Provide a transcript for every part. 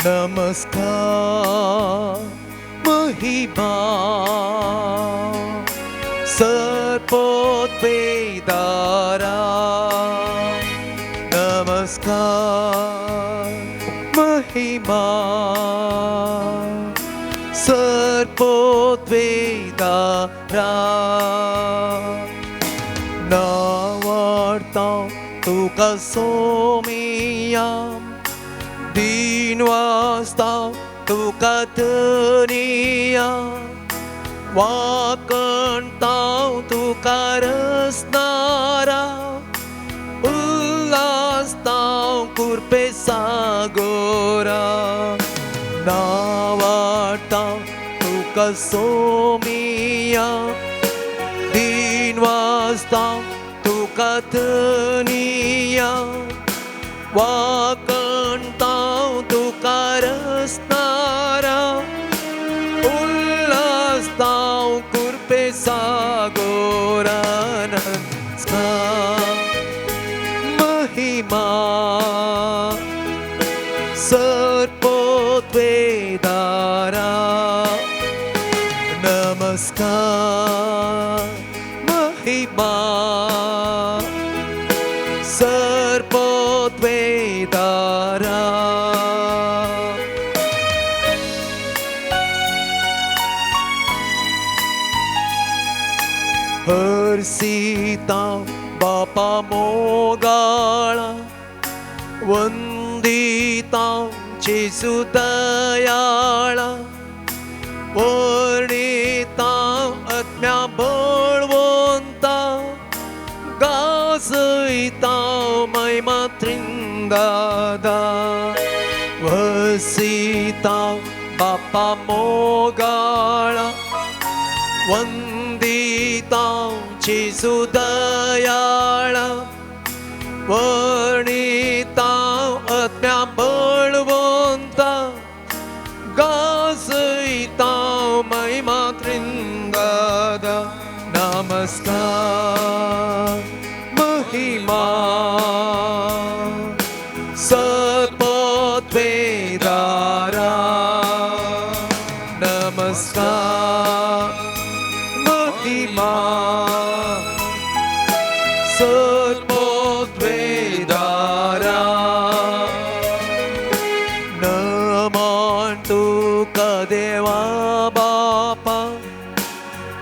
नमस्कार महिमा सर्पोत्पेदारा नमस्कार महिमा सर्पोत्पेदारा नावार्ता तुका सोमिया दिन वाजता तुका धनिया वाकणताव तुका रसनारा उल्हासताव कुर्पे सागोरा नावार्ताव तुका सोमिया दिन वाजताव तुका धनिया वाकणताव तुका रसनारा उल्हासताव कुर्पे सागोरा नमस्कार महिमा सर्पोत्पेदारा नमस्कार महिमा सर्पोत्पेदारा हर्षिता बापा मोगाळा वंदिता जेसु दयाळा वर्णिता आत्म्या बळवंता गाजयता महिमा त्रिंगादा वसिता बापा मोगाळा वंदिता जेसु दयाळा वर्णिता आत्म्या बळवंता गाजयता महिमा त्रिंगादा नमस्कार महिमा सर्पोत्पेदारा नमस्कार महिमा सर्पोत्पेदारा नमन तुका देवा बापा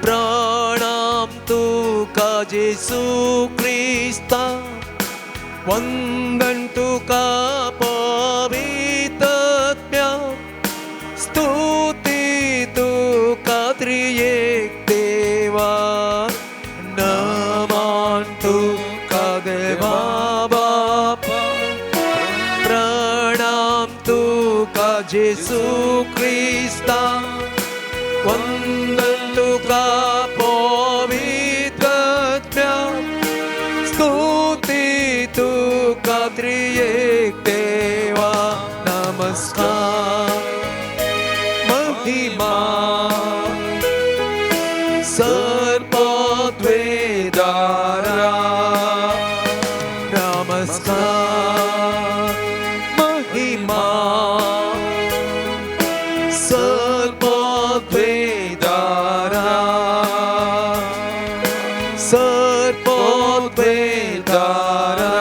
प्रणाम तुका जेसु ख्रिस्ता वंदन तुका पवित्रात्म्या स्तुती तुका त्रिएक देवा नमन तुका देवा बापा प्रणाम तुका जेसु ख्रिस्ता वंदन तुका पवित्रात्म्या स्तुती तुका त्रिएक देवा नमस्कार महिमा सर्पोत्पेदारा नमस्कार महिमा सर्पोत्पेदारा सर्पोत्पेदारा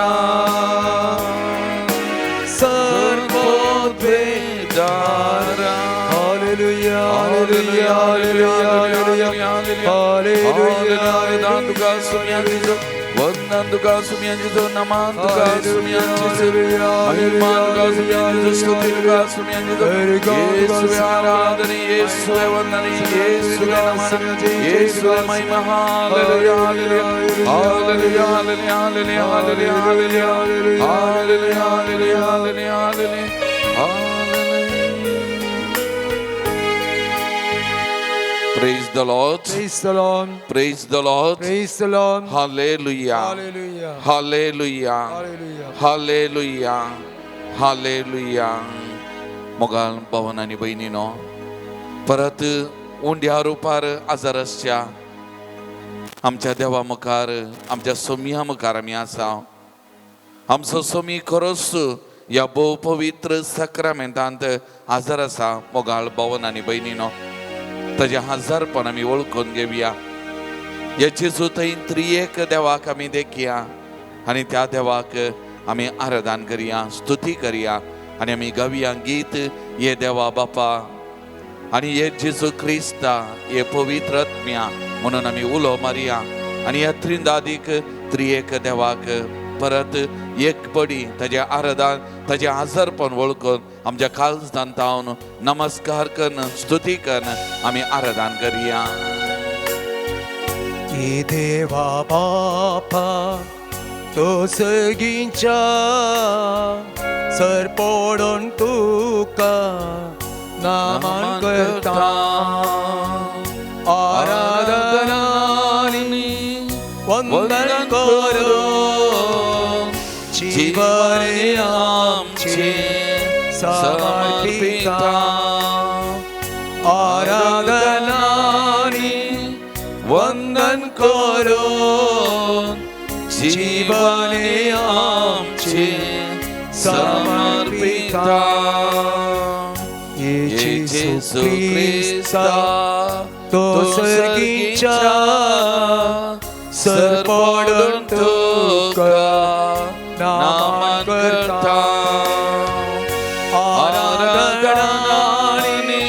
सर्पोत्पेदारा हालेलुया हालेलुया हालेलुया हालेलुया वंदनदुगा सुमियांजितो नमांदुगा सुमियांजितो महिमादुगा सुमियांजितो स्तुतिदुगा सुमियांजितो येशुवे आराधने येशुवे वंदने येशुवे नमन येशुवे महिमा hallelujah hallelujah hallelujah hallelujah hallelujah hallelujah hallelujah hallelujah hallelujah hallelujah Praise the Lord. Praise the Lord. Praise the Lord. Praise the Lord. Hallelujah. Hallelujah. Hallelujah. Hallelujah. Hallelujah. Hallelujah. मोगाल भावन आणि बहिणीनो परत उंड्या रुपार आजाराच्या आमच्या देवा मुखार आमच्या सोमिया मुखार आमी आसा आमचो सोमी खरोच या भोव पवित्र सक्रामेंतांत हजर आसा मोगाळ भवन आनी भयणीनो. ताजे हजारपण आमी वळखून घेवया. या जेजू थंय त्रिएक देवाक आमी देखया आनी त्या देवाक आमी आराधन करया, स्तुती करया आनी आमी गावया गीत ये देवा बापा आनी ये जेजू क्रिस्ता ये पवित्र आत्म्या म्हणून आमी उलो मारया आनी ह्या त्रिंदादीक त्रिएक देवाक परत एक पडी ताजे आराधन ताजे हजारपण वळखून आमच्या काळजांतावन नमस्कार करून स्तुती करून आमी आराधन करया. 이 देवा बापा तो सगळींच्या सरपडून तुका नामान करता आराधना आनी वंदन करून जीवन आमचे समर्पिता आराधना आनी वंदन करून जीवन आमचे समर्पिता येशू ख्रिस्ता तो सगळींच्या सरपडून तुका नामान करता आराधना आनी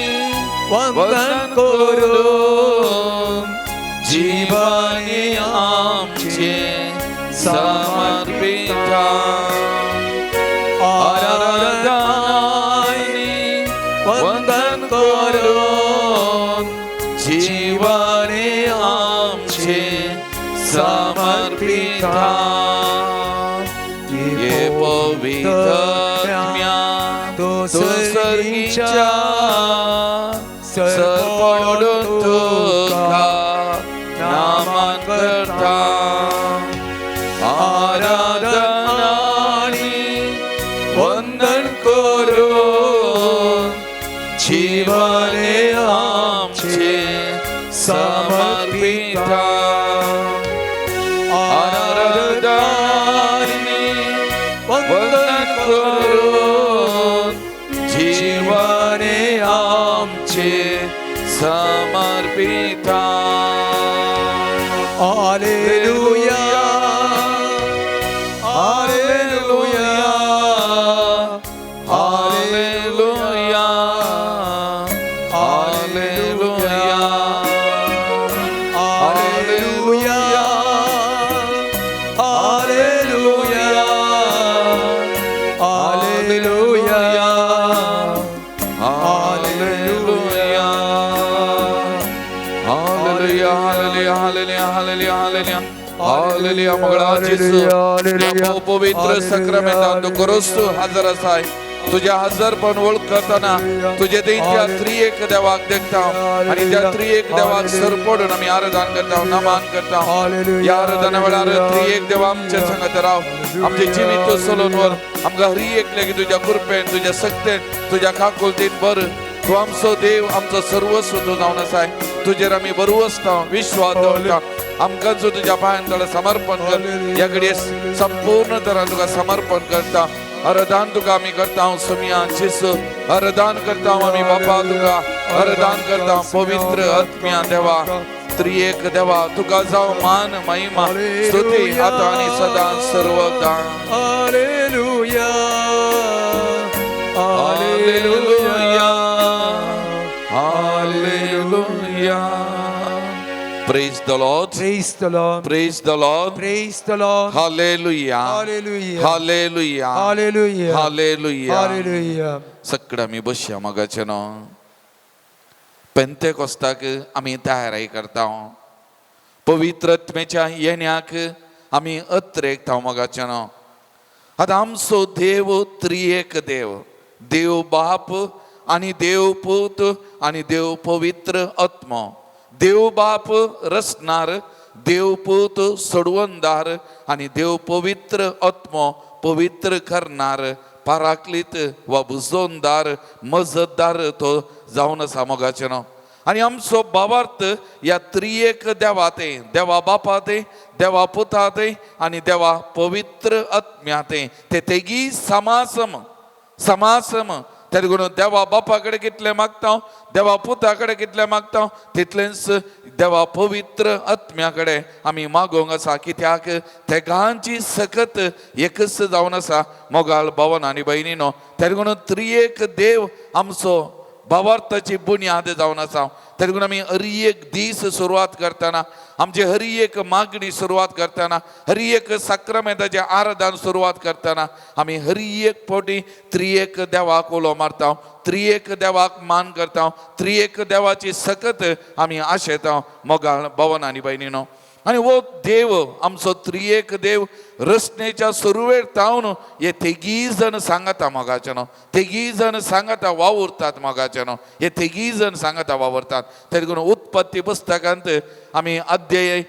वंदन करून जीवन आमचे समर्पिता आराधना आनी वंदन करून जीवन आमचे समर्पिता ये पवित्र आत्म्या तो सगळींच्या सरपडून तुका नामान करता आराधना आनी वंदन करून जीवन आमचे समर्पिता आराधना आनी वंदन करून जीवन आमचे समर्पिता. Hallelujah hallelujah hallelujah hallelujah hallelujah hallelujah hallelujah hallelujah hallelujah hallelujah hallelujah hallelujah hallelujah मंगळा जेजू या पवित्र सक्रामेंतांत क्रिस्तू हजर आसाय. तुझ्या हजारपण वळखतना तुझे त्या त्रिएक देवाक देखता आणि त्या त्रिएक देवाक सरपडून आमी आराधन करता, नमान करता. या आराधना वेळार त्रिएक देवा आमचे संगत राव, आमचे जिवीत चलोवन वर आमकां हरी एक लेगी तुझ्या कृपेन तुझ्या सक्तेन तुझ्या काकुलतीन बर. तू आमचो देव आमचो सर्वस्व तू जावन आसाय. तुजेर आमी बरवसता, विश्वास दवरता. आमकां जो तुज्या पांयां तळा समर्पण कर. ह्या घडये संपूर्ण तरान तुका समर्पण करता. आराधन तुका आमी करता सुमिया जेजू. आराधन करता आमी बापा तुका. आराधन करता पवित्र आत्म्या देवा त्रिएक देवा. तुका जाव मान महिमा स्तुती आता आनी सदा सर्वदा. Hallelujah hallelujah hallelujah. Praise the Lord. Praise the Lord. Praise the Lord. Praise the Lord. Hallelujah. Hallelujah. Hallelujah. Hallelujah. Hallelujah. Hallelujah. सगळं आमी बसया मगाचे न्हू. पेंतेकोस्ताक आमी तयारी करता. पवित्र आत्म्याच्या येण्याक आमी अत्रेकता मगाचे न्हू. आतां आमचो देव त्रिएक देव. देव बाप आनी देव पूत आनी देव पवित्र आत्मो. देव बाप रचणार, देव पूत सोडवणदार आनी देव पवित्र आत्मो पवित्र करणार. पाराकलीत वा बुजोवनदार मजतदार तो जावन आसा मोगाचे न्हू. आणि आमचो भावार्थ या त्रिएक देवाते, देवा बापाते, देवा पुताते आणि देवा पवित्र आत्म्याते, ते तेगी समासम तेगून देवा बापाकडे कितले मागता, देवा पुताकडे कितले मागता, तितलेच देवा पवित्र आत्म्याकडे आम्ही मागोंक आसा. कित्याक तेगांची सकत एकच जावन आसा मोगाल भावन आनी भयणीनो. तेगून त्रिएक देव आमचो भावार्थाची बुन्याद जावन आसा. तेगून आमी हर एक दीस सुरवात करतना, आमची हर एक मागणी सुरवात करतना, हर एक साक्रमेंताचे आराधन सुरवात करतना आमी हर एक फावटी त्रिएक देवाक उलो मारता, त्रिएक देवाक मान करता, त्रिएक देवाची सकत आमी आशेता मोगाळ भावन आनी भयणीनो. आणि वो देव आमचो त्रिएक देव रचनेच्या सुरवेर तावन हे तेगी जण सांगता मोगाचेनो, तेगी जण सांगता वावुरतात मोगाचेनो, हे तेगी जण सांगता वावुरतात. तेगून उत्पत्ती पुस्तकांत आमी अध्याय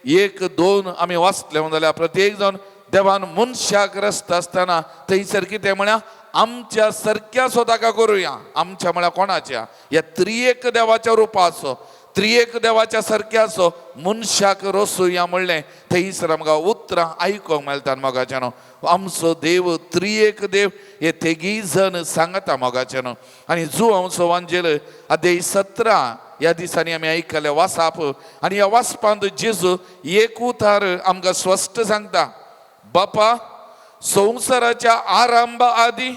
1-2 आमी वाचले जाल्यार प्रत्येक जण देवान मनशाक रचता आसतना थंयसर कितें म्हळ्यार आमच्या सारक्या स्वताका करुया. आमच्या म्हळ्यार कोणाच्या? या त्रिएक देवाच्या रुपाचो, त्रिएक देवाच्या सारक्याचो मनशाक रोसूया म्हणलें. थंयसर आमकां उतरां आयकोंक मेळटात मोगाचेनो. आमचो देव त्रिएक देव हे तेगी जण सांगता मोगाचेनो. आनी जो आमचो वांजेल अध्याय 17 ह्या दिसांनी आमी आयकले वाचप. आनी ह्या वाचपांत जेजू एक उतार आमकां स्पश्ट सांगता. बापा, संवसाराच्या आरंभा आदी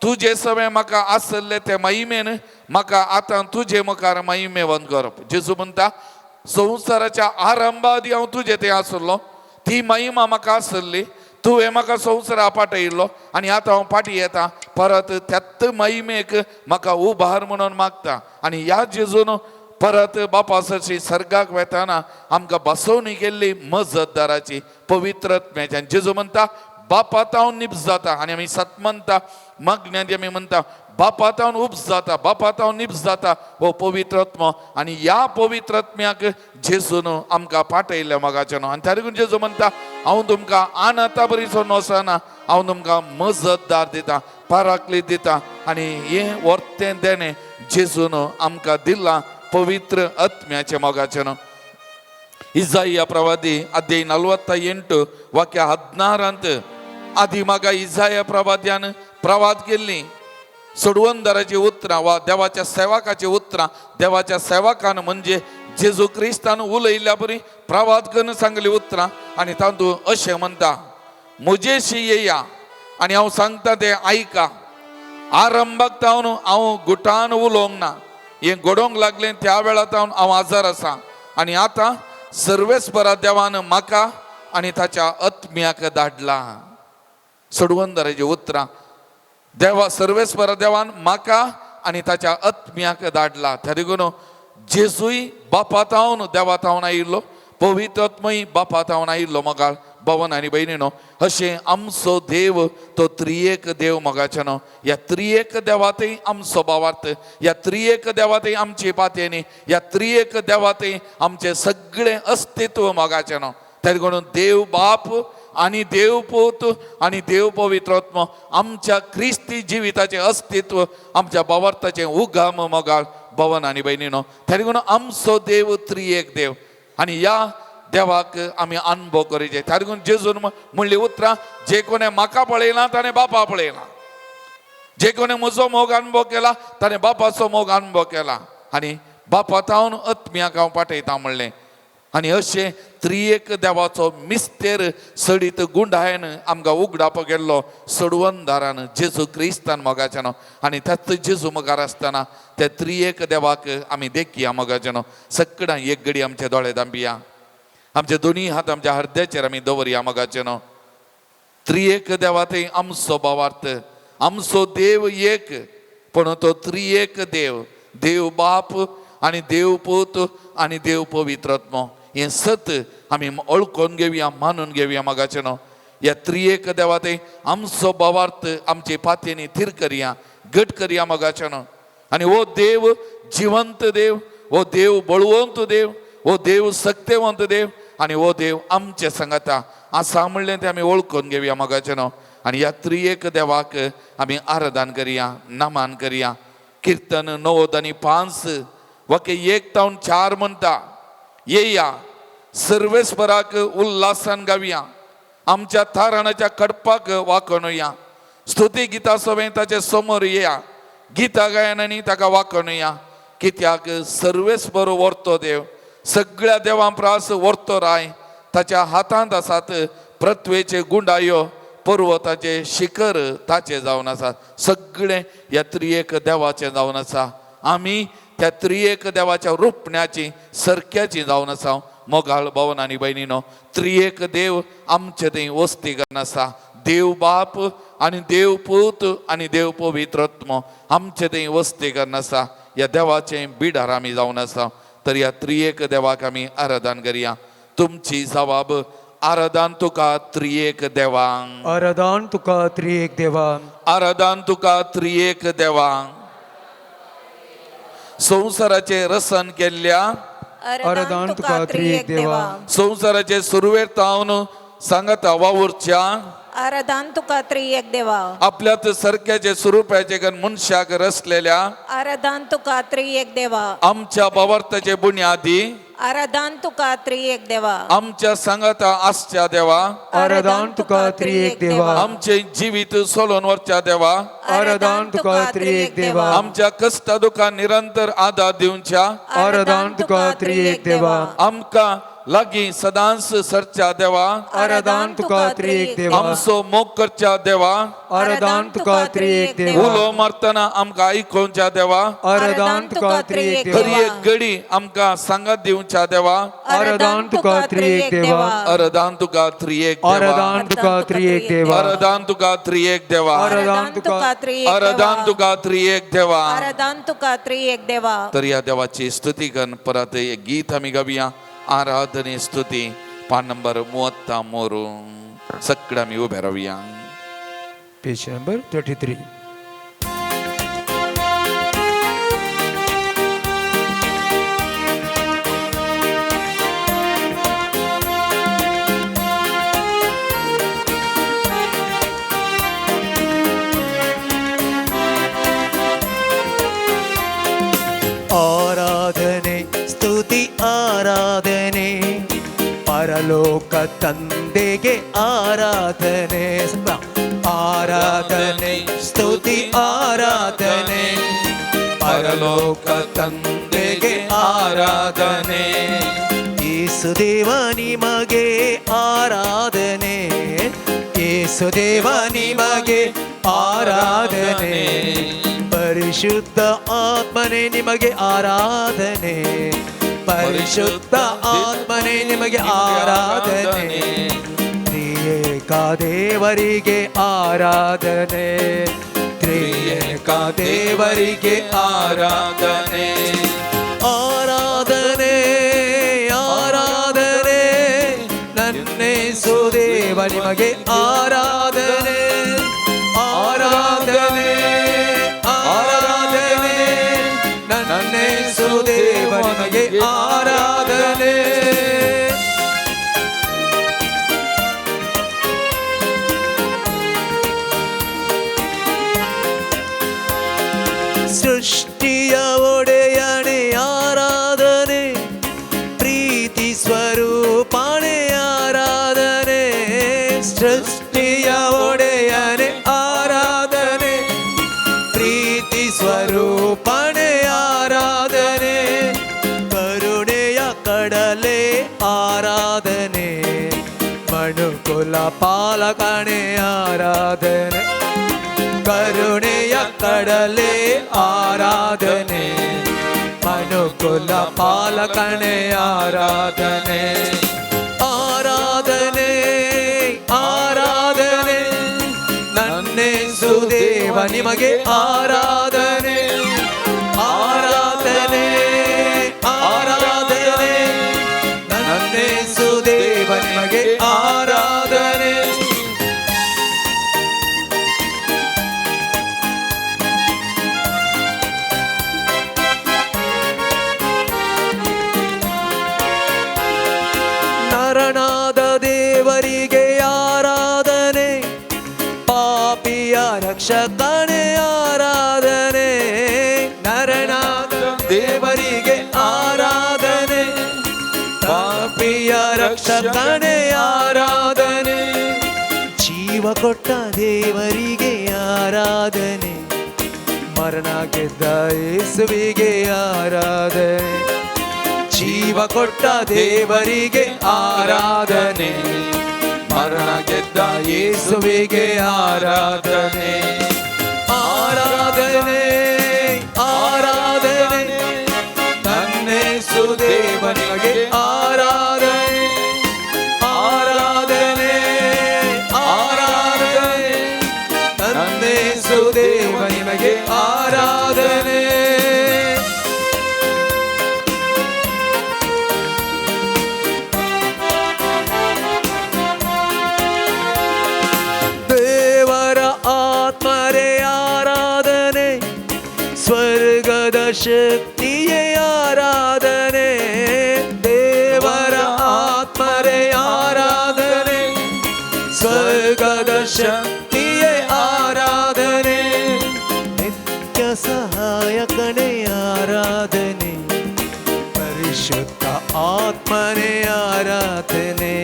तुजे सवय म्हाका आसले ते महिमेन म्हाका आतां तुजे मुखार महिमेवन करप. जेजू म्हणटा संवसाराच्या आरंभा आदी हांव तुजे ते आसलो, ती महिमा म्हाका आसली, तुवें म्हाका संवसारा पाठयल्लो आनी आतां हांव फाटीं येता परत त्यात महिमेक म्हाका उबार म्हणून मागता. आनी ह्या जेजून परत बापा सरशी सर्गाक वेताना आमकां बसोवणी केल्ली मजतदाराची पवित्र आत्म्याची. आनी जेजू म्हणटा बापात हांव निप्स जाता. आनी आमी सत म्हणटा मागण्यांत आमी म्हणटा बापात हांव उप्स जाता, बापात हांव निप्स जाता हो पवित्र आत्मो. आनी ह्या पवित्र आत्म्याक जेजून आमकां पाठयल्ले मोगाचेनो. आनी त्या देखून जेजू म्हणटा हांव तुमकां आनाता बरीचो नोसना, हांव तुमकां मजतदार दिता, पाराक्लीत दिता. आनी हें वर्तें देणें जेजून आमकां दिलां पवित्र आत्म्याचे मोगाचेनो. इसाया प्रवादी अध्याय 48 वाक्य 16 आधी म्हाका इसाया प्रवाद्यान प्रवाद केल्ली सोडवंदाराची उतरां वा देवाच्या सेवकाची उतरां. देवाच्या सेवकान म्हणजे जेजू क्रिस्तान उलयल्ल्या बरी प्रवाद करून सांगली उतरां. आनी तातूंत अशें म्हणटा, म्हजेशी येया आनी हांव सांगता तें आयका. आरंभाक तावन हांव गुटान उलोवंक ना, हें घडोवंक लागलें त्या वेळा तावन हांव आजार आसा. आनी आतां सर्वेस्परा देवान म्हाका आनी ताच्या आत्म्याक धाडला. सोडवंदाराची उतरां देवा सर्वेस्परा देवान म्हाका आनी ताच्या आत्म्याक धाडला. त्या देखून जेजूय बापात हांव देवात हांव आयिल्लो, पवित्र आत्मय बापात हांव आयिल्लो मोगाळ भावन आनी भयणीनो. अशें आमचो देव तो त्रिएक देव मोगाचेनो. ह्या त्रिएक देवातय आमचो भावार्थ, ह्या त्रिएक देवातय आमची पातेनी, ह्या त्रिएक देवातय आमचें सगळें अस्तित्व मोगाचेनो. त्या देखून देव बाप आनी देव पूत आनी देव पवित्र आत्मो आमच्या क्रिस्ती जिविताचें अस्तित्व, आमच्या भावार्थाचें उगाम मोगाळ भावन आनी भयणीनो. त्या देखून आमचो देव त्रिएक देव. आनी ह्या देवाक आमी अनुभव करूचे. त्या देखून जेजून म्हणली उतरां, जे कोणें म्हाका पळयलां ताणें बापा पळयलां, जे कोणें म्हजो मोग अनुभव केला ताणें बापाचो मोग अनुभव केला. आनी बापात हांव आत्म्याक हांव पाठयता म्हणलें. आनी अशें त्रिएक देवाचो मिस्तेर सडीत गुंडायन आमकां उगडाप गेल्लो सोडवंदारान जेजू क्रिस्तान मोगाचेनो. आनी त्याच जेजू मुखार आसतना त्या त्रिएक देवाक आमी देखया मोगाचेनो. सगळ्यां एक घडी आमचे दोळे धांबिया, आमचे दोनी हात आमच्या हृदयाचेर आमी दवरया मोगाचेनो. त्रिएक देवातय आमचो भावार्थ, आमचो देव एक पण तो त्रिएक देव, देव बाप आनी देव पूत आनी देव पवित्र आत्मो. हें सत आमी ओळखून घेवया, मानून घेवया मोगाचेनो. ह्या त्रिएक देवातय आमचो भावार्थ आमचे पातयेनी थीर करया, घट करया मोगाचेनो. आनी हो देव जिवंत देव, हो देव बळवंत देव, हो देव सत्यवंत देव आनी हो देव आमचे सांगता आसा म्हणलें तें आमी ओळखून घेवया मोगाचेनो. आनी ह्या त्रिएक देवाक आमी आराधन करया, नमन करया. कीर्तन 9 आणि 5 वके 1-4 म्हणता, येया सर्वेस्पराक उल्हासान गावया, आमच्या थाराणाच्या कडपाक वाकणुया, स्तुती गिता सभेत ताचे समोर येया, गिता गायनांनी ताका वाकणुया, कित्याक सर्वेस्पर वर्तो देव, सगळ्या देवां प्रास वर्तो राय, ताच्या हातांत आसात पृथ्वेचे गुंडायो, पर्वताचे शिखर ताचे जावन आसा, सगळे ह्या त्रिएक देवाचे जावन आसा. आमी त्या त्रिएक देवाच्या रुपण्याची सरक्याची जावन आसा. मोगाळ भवन आनी भयणीनो, त्रिएक देव आमचे थंय वस्ती करून आसा. देव बाप आनी देव पूत आनी देव पवित्रत्म आमचे थंय वस्ती करून आसा. ह्या देवाचे बिडार आमी जावन आसा. तर ह्या त्रिएक देवाक आमी आराधन करया. तुमची जबाब, आराधन तुका त्रिएक देवा, आराधन तुका त्रिएक देवा, आराधन तुका त्रिएक देवा. संसाराचे रसन केल्ल्या, आराधन तुका त्रिएक देवा, संसाराचे सुरवेर तावन सांगता वावुरच्या, आराधन तुका त्रिएक देवा, आपल्यात सरक्याचे स्वरूपाचे गण मनशाक रचलेल्या, आराधन तुका त्रिएक देवा, आमच्या भावार्थाचे बुन्यादी, आराधन तुका त्रिएक देवा, आमच्या सांगता आसच्या देवा, आराधन तुका त्रिएक देवा, आमचे जिवीत सोलोन वरच्या देवा, आराधन तुका त्रिएक देवा, आमच्या कष्टा दुखा निरंतर आधार दिवच्या, आराधन तुका त्रिएक देवा, आमका लागी सदांस सरच्या देवा, आराधन तुका त्रिएक देवा, आमचो मोग करच्या देवा, आराधन तुका त्रिएक देवा, उलो मारतना आमकां आयकोवच्या देवा, आराधन तुका त्रिएक खरी देवा, एक घडी आमकां सांगत दिवच्या देवा, आराधन तुका त्रिएक देवा, आराधन तुका त्रिएक देवा, आराधन तुका त्रिएक देवा, आराधन तुका त्रिएक देवा, आराधन तुका आराधन तुका त्रिएक देवा. आराधन तुका त्रिएक देवा. तर या देवाची स्तुती करून परत एक गीत आमी गावया. आराधने स्तुती पान नंबर 33. सगळे आमी उभे रावया. Page number 33. ಆರಾಧನೆ ಸ್ತುತಿ ಆರಾಧನೆ ಪರಲೋಕ ತಂದೆಗೆ ಆರಾಧನೆ ಆರಾಧನೆ ಸ್ತುತಿ ಆರಾಧನೆ ಪರಲೋಕ ತಂದೆಗೆ ಆರಾಧನೆ ಯೇಸುದೇವ ನಿಮಗೆ ಆರಾಧನೆ ಯೇಸುದೇವ ನಿಮಗೆ ಆರಾಧನೆ ಪರಿಶುದ್ಧ ಆತ್ಮನೆ ನಿಮಗೆ ಆರಾಧನೆ ಪರಿಶುದ್ಧ ಆತ್ಮನೆ ನಿಮಗೆ ಆರಾಧನೆ ತ್ರಿಯೇಕ ದೇವರಿಗೆ ಆರಾಧನೆ ತ್ರಿಯೇಕ ದೇವರಿಗೆ ಆರಾಧನೆ ಆರಾಧನೆ ಆರಾಧನೆ ನನ್ನೇಸು ದೇವ ನಿಮಗೆ ಆರಾಧನೆ ಆರಾಧನೆ ಆರಾಧನೆ ನನ್ನೇಸು ದೇವ ನಿಮಗೆ ಆರಾಧನೆ ಸೃಷ್ಟಿಯ ಒಡೆಯಣೆ ಆರಾಧನೆ ಪ್ರೀತಿ ಸ್ವರೂಪಣೆ ಆರಾಧನೆ ಸೃಷ್ಟಿಯ ಒಡೆಯನೆ ಆರಾಧನೆ ಪ್ರೀತಿ ಸ್ವರೂಪಣೆ ಆರಾಧನೆ ಕರುಣೆಯ ಕಡಲೆ ಆರಾಧನೆ ಮನುಕುಲ ಪಾಲಕಣೆ ಆರಾಧನೆ ಕರುಣೆಯ ಕಡಲೆ ಆರಾಧನೆ ಮನುಕುಲ ಪಾಲಕಣೆ ಆರಾಧನೆ ಆರಾಧನೆ ಆರಾಧನೆ ನನ್ನೇಸು ದೇವ ನಿಮಗೆ ಆರಾಧನೆ ಆರಾಧನೆ ಆರಾಧನೆ ನನ್ನೇಸು ದೇವ ನಿಮಗೆ ಆರಾಧನೆ ನರನಾದ ದೇವರಿಗೆ ಆರಾಧನೆ ಪಾಪಿಯ ರಕ್ಷಕನೇ ಆರಾಧನೆ ನರನಾದ ದೇವರಿಗೆ ಪ್ರಿಯ ರಕ್ಷಕನೇ ಆರಾಧನೆ, ಜೀವ ಕೊಟ್ಟ ದೇವರಿಗೆ ಆರಾಧನೆ, ಮರಣ ಗೆದ್ದ ಯೇಸುವಿಗೆ ಆರಾಧನೆ, ಜೀವ ಕೊಟ್ಟ ದೇವರಿಗೆ ಆರಾಧನೆ, ಮರಣ ಗೆದ್ದ ಯೇಸುವಿಗೆ ಆರಾಧನೆ. ಆರಾಧನೆ ಆರಾಧನೆ ನನ್ನೇಸು ದೇವನಿಗೆ ಆರಾಧನೆ, ಆರಾಧನೆ ಆರಾಧನೆ ನನ್ನೇಸು ದೇವನಿಗೆ ಆರಾಧನೆ. ದೇವರ ಆತ್ಮರೇ ಆರಾಧನೆ, ಸ್ವರ್ಗದ ಶಕ್ತಿಯೇ ಆರಾಧನೆ, ದೇವರ ಆತ್ಮರೇ ಆರಾಧನೆ, ಸ್ವರ್ಗದ ಶಕ್ತಿಯೇ ಆರಾಧನೆ, ನಿತ್ಯ ಸಹಾಯಕನೇ ಆರಾಧನೆ, ಪರಿಶುದ್ಧ ಆತ್ಮನೇ ಆರಾಧನೆ,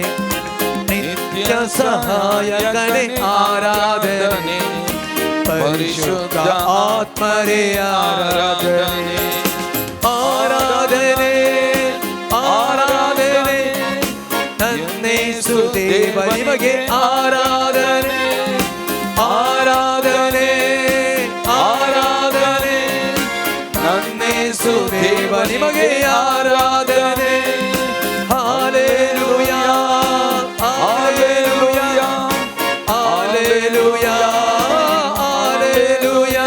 ನಿತ್ಯ ಸಹಾಯಕನೇ ಆರಾಧನೆ, ಪರಿಶುದ್ಧ ಆತ್ಮರೇ ಆರಾಧನೆ. ಆರಾಧನೆ ಆರಾಧನೆ ನನ್ನೇಸು ದೇವ ನಿಮಗೆ ಆರಾಧನೆ, ಆರಾಧನೆ ಆರಾಧನೆ ನನ್ನೇಸು ದೇವ ನಿಮಗೆ ಆರಾಧನೆ. Hallelujah hallelujah hallelujah hallelujah hallelujah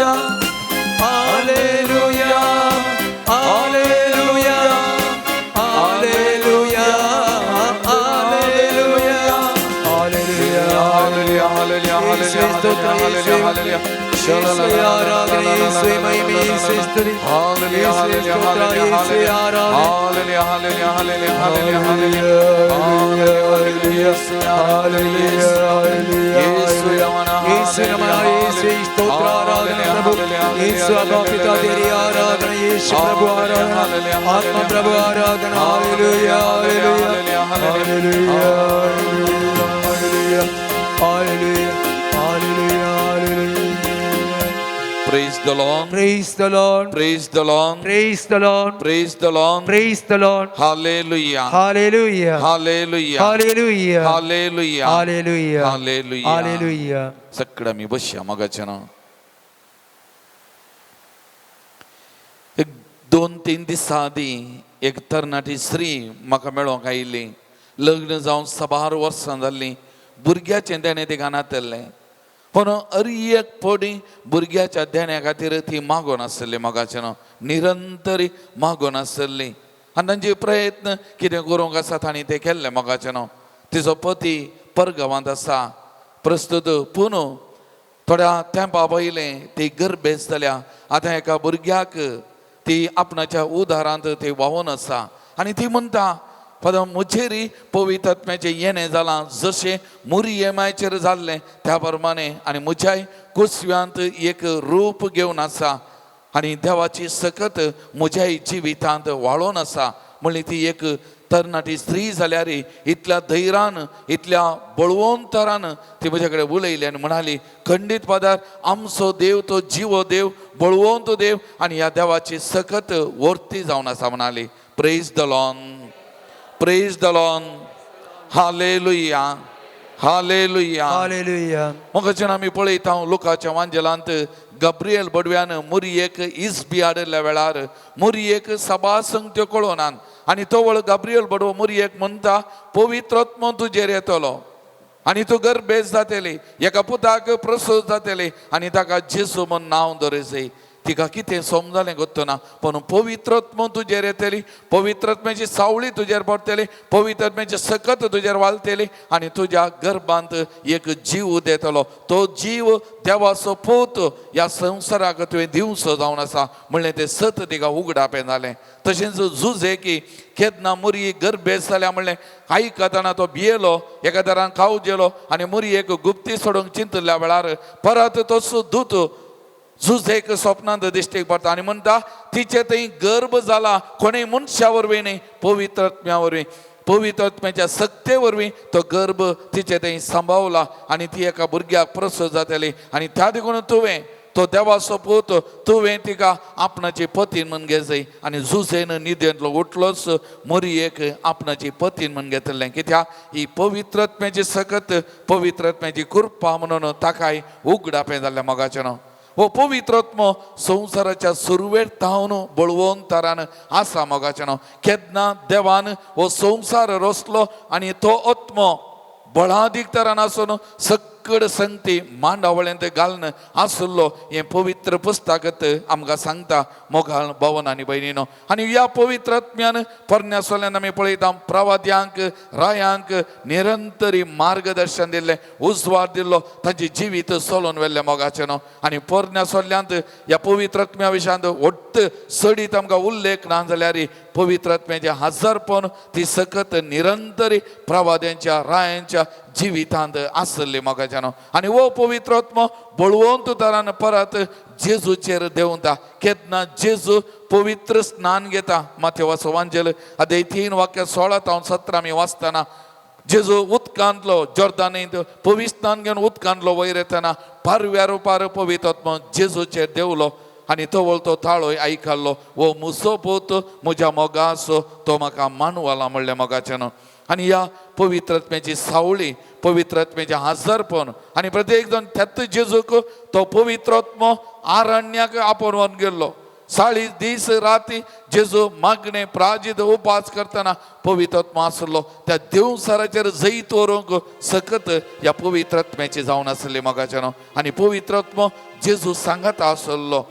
hallelujah hallelujah hallelujah hallelujah Hallelujah, hallelujah, hallelujah, hallelujah, hallelujah. ಆರಾಧನೆ ಯೇಸುವೇ ಮಹಿಮೆ ಯೇಸುವೇ ಸ್ತುತಿ Hallelujah, hallelujah, hallelujah, ಯೇಸುವೇ ಆರಾಧನೆ. hallelujah, hallelujah, hallelujah, hallelujah, hallelujah, hallelujah, ಯೇಸುವೆ ಅವನ ಯೇಸು ನಮನ ಯೇಸು ಸ್ತೋತ್ರ ಆರಾಧನೆ ಪ್ರಭು ಯೇಸು ಅಬ್ಬಾ ಪಿತಾ तेरी ಆರಾಧನೆ ಯೇಸು ಪ್ರಭು ಆರಾಧನೆ ಆತ್ಮ ಪ್ರಭು ಆರಾಧನೆ hallelujah hallelujah hallelujah hallelujah hallelujah hallelujah hallelujah. Praise the Lord, Praise the Lord, praise the Lord, praise the Lord, praise the Lord, praise the Lord. hallelujah, Hallelujah, hallelujah, hallelujah, hallelujah, hallelujah, hallelujah. hallelujah. सगळं मी बसया मगाच्यान एक 2-3 दिसा आदी एक तरणाटी स्त्री म्हाका मेळोंक आयिल्ली. लग्न जावन 6 वर्सां जाल्लीं. भुरग्याचें देणें तिका नातल्लें, पूण एक फावटी भुरग्याच्या देण्या खातीर ती मागोन आसली मगाच्यान, निरंतरी मागोन आसली. आनी तांचे प्रयत्न कितें करूंक आसा तांणी ते केल्ले मगाच्यान. तिचो पती परगांवांत आसा. प्रस्तुत पूण थोड्या तेंपा पयलें ती गर्भेस जाल्या. आतां एका भुरग्याक ती आपणाच्या उदारांत ती व्हांवून आसा आनी ती म्हणटा पदम मुझेरी पवित्र आत्म्याचें येणें जालां, जशें मुरियेमाचेर जाल्लें त्या प्रमाणे आनी म्हज्याय कुसव्यांत एक रूप घेवन आसा आनी देवाची सकत म्हज्याय जिवितांत वाळोवन आसा. म्हणली ती एक तरणाटी स्त्री जाल्यार इतल्या धैर्यान इतल्या बळवंतरान ती म्हजे कडेन उलयली आनी म्हणाली, खंडीत पदार आमचो देव तो जिवो देव, बळवंत देव आनी ह्या देवाची सकत वर्ती जावन आसा म्हणाली. Praise the Lord, praise the Lord, hallelujah, hallelujah, Hallelujah. मगाच्यान आमी पळयता लुकाच्या वांजेलांत गब्रियल बडव्यान मुरयेक इस्बी हाडल्या वेळार मुरयेक सभा संगत्यो कळोनात आनी तो वळ गब्रियल बडवो मुरयेक म्हणटा, पवित्र आत्मो तुजेर येतलो आनी तूं गर्भेस जातली, एका पुताक प्रसूत जातली आनी ताका जेसू म्हूण नांव दवरचें. तिका कितें समजलें गोत्तो ना, पूण पवित्र आत्मो तुजेर येतली, पवित्र आत्म्याची सावळी तुजेर पडटली, पवित्र आत्म्याची सकत तुजेर वालतली आनी तुज्या गर्भांत एक जीव देतलो. तो जीव देवाचो पूत ह्या संवसाराक तुवें दिवचो जावन आसा म्हणलें तें सत तिका उगडापें जालें. तशेंच झुजे की केदना मुरी गर्भेस जाल्या म्हणलें आयकतना तो भियेलो, एका तरान खाव जेलो आनी मुरयेक गुप्ती सोडूंक चिंतल्या वेळार परत तोच दूत झुजेक स्वप्नांत दिश्टीक पडटा आनी म्हणटा, तिचे थंय गर्भ जाला कोणेय मनशा वरवीं न्ही, पवित्र आत्म्या वरवीं. पवित्र आत्म्याच्या सक्ते वरवीं तो गर्भ तिचे थंय सांबाळला आनी ती एका भुरग्याक प्रसूत जातली आनी त्या देखून तुवें तो देवाचो पूत तुवें तिका आपणाची पतीन म्हण घेजय आनी झुजेन न्हिदेंतलो उठलोच मरियेक आपणाची पतीन म्हण घेतलें कित्याक ही पवित्र आत्म्याची सकत पवित्र आत्म्याची कृपा म्हणून ताकाय उगडापें जाल्लें मोगाचें हो पवित्र आत्मो संवसाराच्या सुरवेर तावन बळवून तरान आसा मोगाचें केन्ना देवान हो संवसार रचलो आनी तो आत्मो बळादीक तरान आसून सकड संगती मांडावळ्यांत घालन आसलो हें पवित्र पुस्तकांत आमकां सांगता मोगाळ भवन आनी भयणीनो आनी ह्या पवित्र आत्म्यान परण्यासोल्यान आमी पळयता प्रवाद्यांक रायांक निरंतरी मार्गदर्शन दिल्लें उजवाड दिल्लो तांची जिवीत सोलोवन व्हेल्लें मोगाचें न्हू आनी परण्यासोल्यांत ह्या पवित्र आत्म्या विशयांत व्हड सडीत आमकां उल्लेख ना जाल्यार पवित्र आत्म्याचें हजरपण ती सकत निरंतरी प्रवाद्यांच्या रायांच्या जिवितांत आसली मोगाचें आनी हो पवित्र आत्मो बळवंत तरान परत जेजूचेर देंवता केन्ना जेजू पवित्र स्नान घेता माथेवाचो वांजेल आतां 3 वाक्य 16 ते 17 आमी वाचतना जेजू उदकांतलो जॉर्दानींत पवित्र स्नान घेवन उदकांतलो वयर येतना पारव्या रुपार पवित्र आत्मो जेजूचेर देंवलो आनी तो तो ताळोय आयकल्लो वो मुसो पूत म्हज्या मोगाचो तो म्हाका मानवाला म्हणलें मोगाचें आनी ह्या पवित्र आत्म्याची सावळी पवित्र आत्म्याचें हजरपण आनी प्रत्येक जण त्याच जेजूक तो पवित्र आत्मो आरण्याक आपोवन व्हरून गेल्लो 40 दीस राती जेजू मागणे प्राजीत उपास करतना पवित्र आत्मो आसलो त्या देवसाराचेर जैत व्हरूंक सकत ह्या पवित्र आत्म्याची जावन आसली मोगाचें आनी पवित्र आत्मो जेजू सांगत आसलो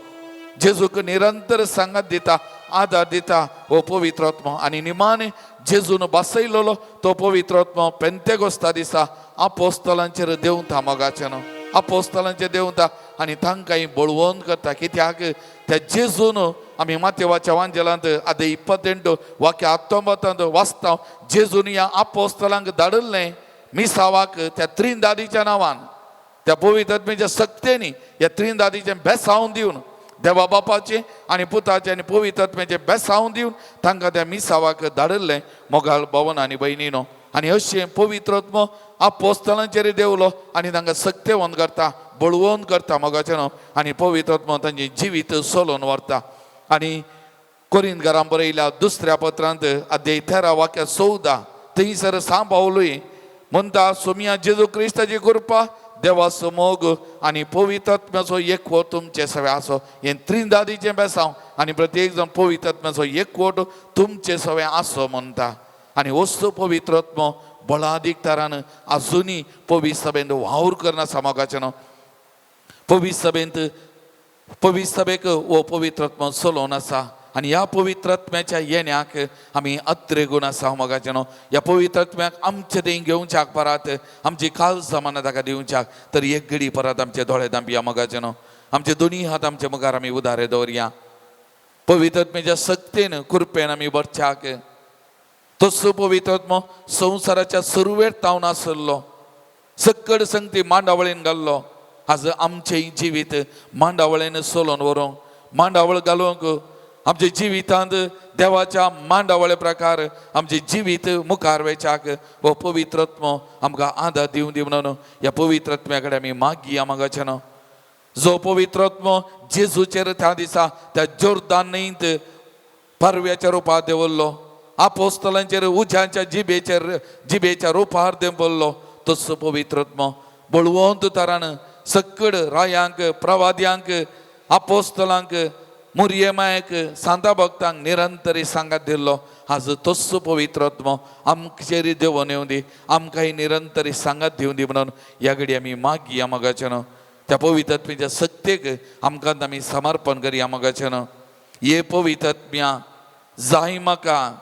जेजूक निरंतर सांगत दिता आदार दिता हो पवित्र आत्मो आनी निमाणे जेजून बसयलोलो तो पवित्र आत्मो पेंतेकोस्ता दिसा आपोस्तलांचेर देंवता मोगाचें आपोस्तलांचेर देंवता आनी तांकांय बळवंत करता कित्याक त्या जेजून आमी माथेवाच्या वांजेलांत आतां 28 वाक्य 19 वाचता जेजून ह्या आपोस्तलांक धाडल्लें मिसावाक त्या त्रिदादीच्या नांवान त्या पवित्र आत्म्याच्या सक्तेनी ह्या त्रिदादीचें बेसांव दिवन देवा बापाचे आनी पुताचे आनी पवित्र आत्म्याचे बेसांव दिवन तांकां त्या मिसावाक धाडल्लें मोगाळ भवन आनी भयणीनो आनी अशें पवित्र आत्मो आपोस्तलांचेर देवलो आनी तांकां सक्तेवन करता बळवून करता मोगाचें आनी पवित्र आत्मो तांचें जिवीत सोलोवन व्हरता आनी कोरिंथकारांक बरयल्या दुसऱ्या पत्रांत अध्याय 13 वाक्य 14 थंयसर सांबावलोय म्हणटा सोमिया जेजू क्रिस्ताची कृपा देवाचो मोग आनी पवित्र आत्म्याचो एकवट तुमचे सगळे आसो हें त्रिदादीचें बेसांव आनी प्रत्येक जण पवित्र आत्म्याचो एकवट तुमचे सगळे आसो म्हणटा आनी वस्तू पवित्र आत्मो बळादीक तरान आजुनी पवित्र सभेंत वावर करना मोगाचें पवित्र सभेक हो पवित्र आत्मो चलोवन आसा आनी ह्या पवित्र आत्म्याच्या येण्याक आमी अत्रेगून आसा मोगाचें ह्या पवित्र आत्म्याक आमचे थंय घेवच्याक परत आमची काल जमाना ताका दिवच्याक तर एक घडी परत आमचे दोळे धांपया मोगाचें आमचे दोनी हात आमचे मुखार आमी उदारे दवरया पवित्र आत्म्याच्या सक्तेन कृपेन आमी भरच्याक तसो पवित्र आत्मो संवसाराच्या सुरवेर तावन आसलो सकड संगती मांडावळेन घाल्लो आज आमचेय जिवीत मांडावळेन सोलोवन व्हरूंक मांडावळ घालूंक आमच्या जिवितांत देवाच्या मांडावळे प्रकार आमचे जिवीत मुखार वेचाक हो पवित्र आत्मो आमकां आदार दिवं दी म्हणून ह्या पवित्र आत्म्या कडेन आमी मागया मोगाचें जो पवित्र आत्मो जेजूचेर त्या दिसा त्या जोर्दान न्हंयेंत पारव्याच्या रुपार देवल्लो आपोस्तलांचेर उज्याच्या जिबेच्या रुपार देवल्लो तसो पवित्र आत्मो बळवंत तरान सकड रायांक प्रवाद्यांक आपोस्तलांक मुर्येमायक सांता भक्तांक निरंतरी सांगात दिल्लो आज तसो पवित्र आत्मो आमचेर देवून येवं दी आमकांय निरंतरी सांगात दिवं दी म्हणून ह्या घडी आमी मागया मोगाचें त्या पवित्र आत्म्याच्या सक्तेक आमकां आमी समर्पण करया मोगाचें ये पवित्र आत्म्या जाय म्हाका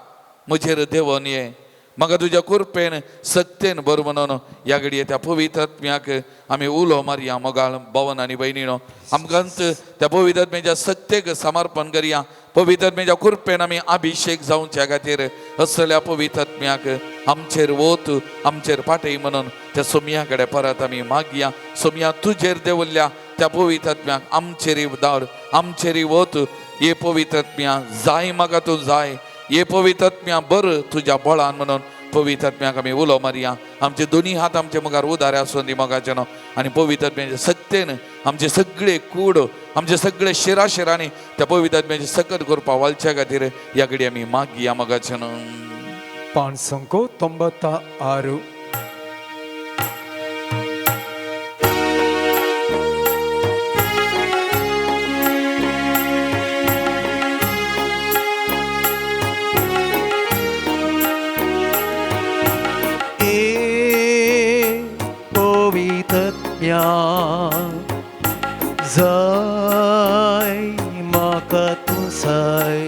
म्हजेर देवून ये म्हाका तुज्या कृपेन सक्तेन बर म्हणून ह्या घडये त्या पवित्र आत्म्याक आमी उलो मारया मोगाळ भवन आनी भयणीनो आमकांच त्या पवित्र आत्म्याच्या सक्तेक समर्पण करया पवित्र आत्म्याच्या कृपेन आमी अभिषेक जावच्या खातीर असल्या पवित्र आत्म्याक आमचेर वोत आमचेर पाठय म्हणून त्या सोमया कडेन परत आमी मागया सोमया तुजेर देवल्ल्या त्या पवित्र आत्म्याक आमचेर धाड आमचेर वोत ये पवित्र आत्म्या जाय म्हाका तूं जाय ये पवित्र आत्म्या बर तुज्या बळान म्हणून पवित्र आत्म्याक आमी उलो मारया. आमचे दोन्ही हात आमचे मुखार उदारे आसूं दी मोगाचे न्हू. आनी पवित्र आत्म्याचे सत्तेन आमचे सगळे कूड आमचे सगळे शिराशिरांनी त्या पवित्र आत्म्याचे सकत करपा वालच्या खातीर ह्या घडी आमी मागया मोगाचे न्हू. पान संको 96. Zai makatu sai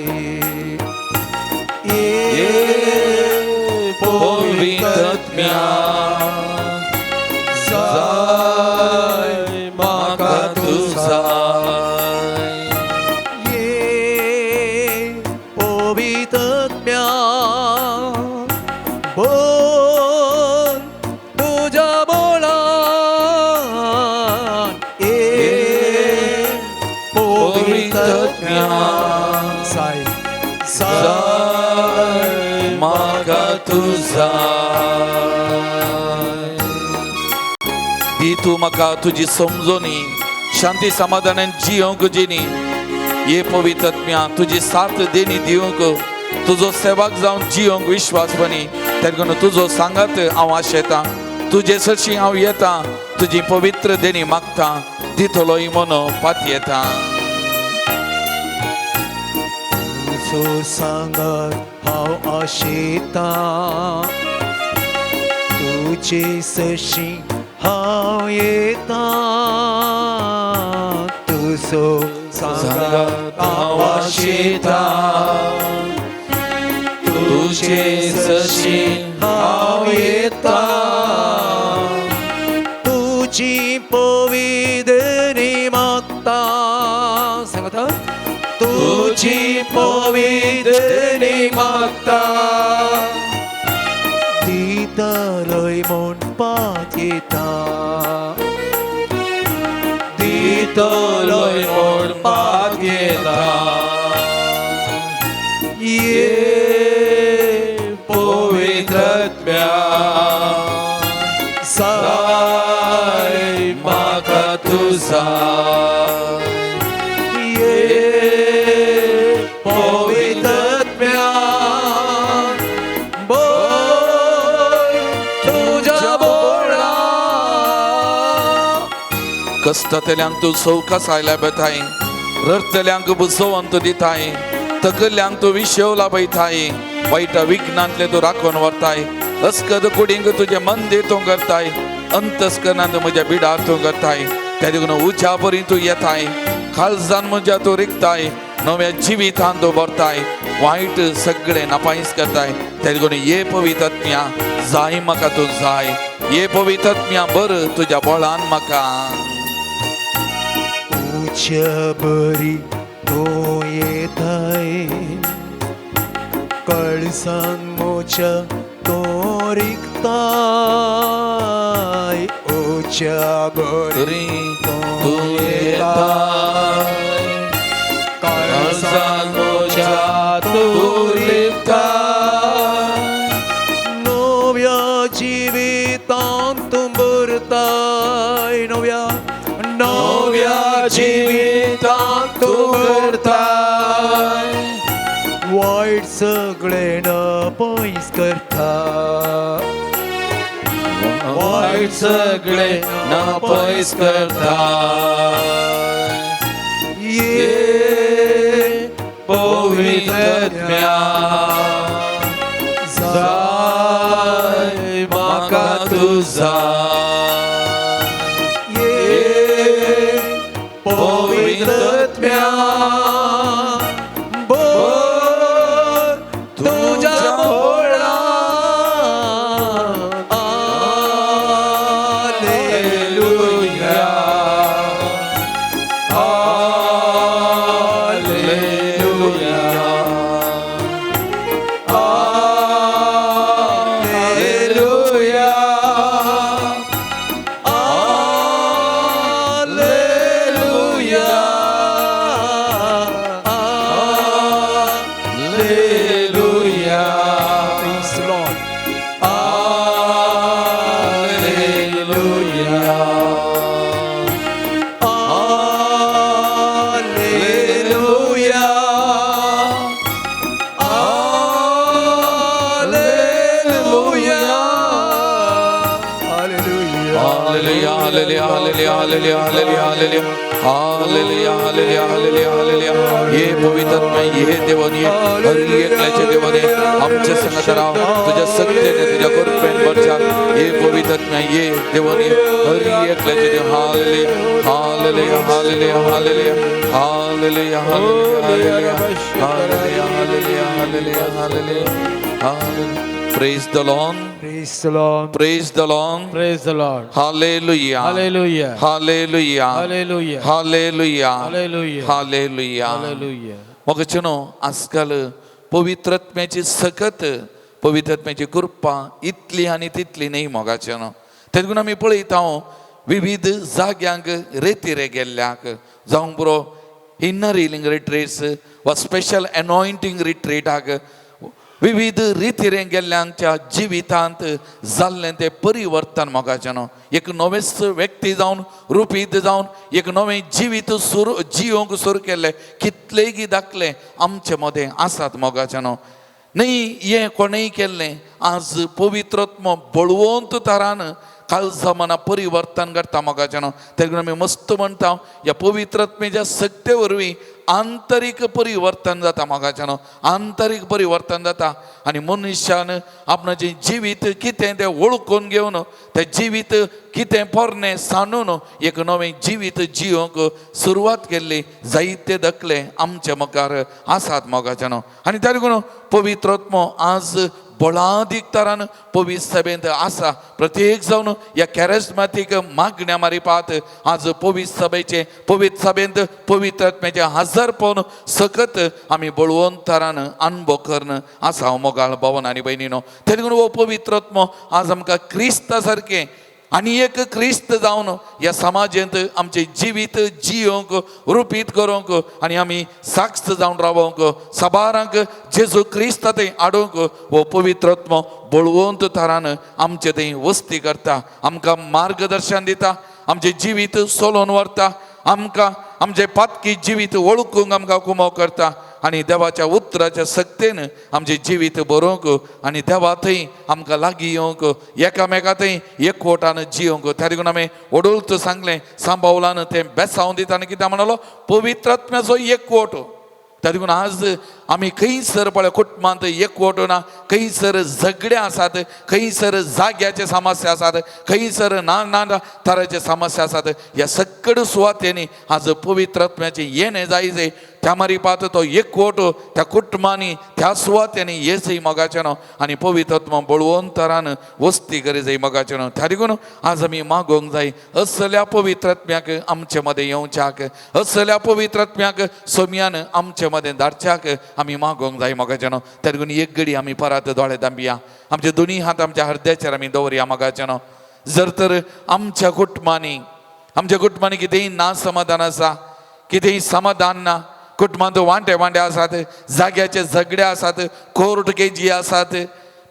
पवित्रत्म्या Zai makatu sai पवित्रत्म्या बोल तुझ्या बोलान पवित्रत्म्या साई साई मागा तुझा दी तू म्हाका तुजी समजोनी शांती समाधानान जियोंक जिनी. ये पवित्र आत्म्या तुजी साथ देणी दिवंक तुजो सेवाक जावन जियोंक विश्वास बनी. तेका तुजो सांगात हांव आशेतां. तुजे सरशी हांव येतां. तुजी पवित्र देणी मागतां. दितलो इमोनो पातयेतां. तुझो सांगात हांव आशेतां. तुजे सशी हांव येतां. तुजो सांगात हांव आशेतां. तुझे सशी हांव येतां. तुझी पवित्रनी मागतां. सांगात तुझी पवित्रनी मागतां. दितलोय म्हूण पातयेतां. दितलोय म्हूण पातयेतां. ये पवित्रत्म्या साई मागा तुझा पवित्रत्म्या बोल तुझ्या बोलान. कस्तांतल्यांक तूं सवकास आयल्या बेताय. रडतल्यांक बुजवंत दिताय. तकल्यांक तूं विशेवला पळयताय. वायटा विघ्नांतले तूं राखून व्हरताय. अस्कद कुडींक तुजें मन देतूं करताय. अंतस्करणांत म्हज्या बिडार तूं करताय. त्या देखून उच्या परी तूं येताय. काळजान म्हज्या तूं रिकताय. नव्या जिवितांत तूं भरताय. वायट सगळें नापायस करताय. त्या देखून ये पवित्र आत्म्या जाय म्हाका तूं जाय. ये पवित्र आत्म्या बर तुज्या बोळान म्हाका. उच्या बरी तूं येताय. कळसान मोच्या तूं रिकताय. उच्या बरी तू येताय. काळजान मोच्या तू रिकताय. नव्या जिवितांत तूं भरताय. नव्या जिवितांत तूं भरताय. वायट सगळें नापयस करता. वायट सगळे नापयस करता. ये पवित्रत्म्या जाय म्हाका तुझा. ये पवित्रत्म्या बोल तुझ्या बोळान. Hallelujah. Hallelujah. Hallelujah. Hallelujah. Hallelujah. Praise the Lord. Hallelujah, hallelujah, hallelujah, hallelujah, hallelujah, hallelujah. Hallelujah, hallelujah, hallelujah, hallelujah. ये पवित्र आत्मा, ये देवानी, हर एक लेचे देवानी, आमचे संगत राव, तुझ्या सत्तेने, तुझ्या कृपेने वरच्या, ये पवित्र आत्मा, ये देवानी, हर एक लेचे देव. Hallelujah, hallelujah, hallelujah, hallelujah, hallelujah, hallelujah, hallelujah, hallelujah, hallelujah, hallelujah, hallelujah. Praise the Lord. Praise the Lord. Praise the Lord. Praise the Lord. Hallelujah. Hallelujah. Hallelujah. Hallelujah. Hallelujah. Hallelujah. Hallelujah. Hallelujah. मग चनो आजकाल पवित्रत्म्याची सकत पवित्रत्म्याची कृपा इतली आणि तितली नाही मोगाचनो तेदून आमी पळयता विविध जाग्यांक रेतीरे गेल्ल्याक जावं बरो इनर हिलिंग रिट्रीट्स वा स्पेशल एनॉयंटींग रिट्रीटाक विविध रितीरे गेल्ल्यांच्या जिवितांत जाल्लें तें परिवर्तन मोगाचें एक नवेच व्यक्ती जावन रुपीत जावन एक नवें जिवीत सुरू जियोंक सुरू केल्लें कितलेय गी दाखले आमचे मदें आसात मोगाचें न्ही हें कोणेंय केल्लें आज पवित्रत्म बळवंत तरान काल जमाना परिवर्तन करता मोगाचें तेका आमी मस्त म्हणटा ह्या पवित्रत्मेच्या सक्ते वरवीं आंतरीक परिवर्तन जाता मोगाचें आंतरीक परिवर्तन जाता आनी मनशान आपणाचें जिवीत कितें तें वळखून घेवन तें जिवीत कितें पोरनें सांडून एक नवें जिवीत जियोंक सुरवात केल्ली जायते दखले आमचे मुखार आसात मोगाचें आनी त्या लागून पवित्रत्म आज बळादीक तरान पवित्र सभेंत आसा प्रत्येक जावन ह्या कॅरिस्मॅटीक मागण्या मारिपात आज पवित्र सभेंत पवित्र आत्म्याचे हजरपण सकत आमी बळवंत तरान अनुभव करन आसा मोगाळ भवन आनी भयणीनो ते लागून हो पवित्र आत्मो आज आमकां क्रिस्ता सारकें आनी एक क्रिस्त जावन ह्या समाजांत आमचें जिवीत जियोंक रुपीत करूंक आनी आमी साक्ष जावन रावोंक साबारांक जेजू क्रिस्त थंय हाडूंक हो पवित्र आत्मो बळवंत तरान आमचे थंय वस्ती करता आमकां मार्गदर्शन दिता आमचें जिवीत चलोवन व्हरता आमकां आमचें पातकी जिवीत वळखूंक आमकां कुमो करता आनी देवाच्या उतराच्या सक्तेन आमचें जिवीत बरोवंक आनी देवा थंय आमकां लागीं येवंक एकामेका थंय एकवटान जियोंक त्या देखून आमी ओडोलत सांगलें सांबावलान तें बेसांव दिता आनी कितें म्हणलो पवित्र आत्म्याचो एकवट त्या देखून आज आमी खंयसर पळय कुटुंबांत एकवट ना खंयसर झगडे आसात खंयसर जाग्याचे समस्या आसात खंयसर ना तरांचे समस्या आसात ह्या सकड सुवातेनी आज पवित्र आत्म्याचें येणें जायजे त्या मारिपात तो एकवट त्या कुटुंबांनी त्या सुवातेनी येसय मोगाचें आनी पवित्र आत्मा बळवंत तरान वस्ती करी जाय मोगाचें त्या देखून आज आमी मागोवंक जाय असल्या पवित्र आत्म्याक आमचे मदें येवच्याक असल्या पवित्र आत्म्याक सोम्यान आमचे मदें धाडच्याक आमी मागोवंक जाय मोगाचें त्या देखून एक घडी आमी परत दोळे धांबया आमचे दोनी हात आमच्या हृदयाचेर आमी दवरया मोगाचें जर तर आमच्या कुटुंबांनी कितेंय ना समाधान आसा कितेंय समाधान ना कुटुंबांत वांटे आसात जाग्याचे झगडे आसात कोर्ट केजी आसात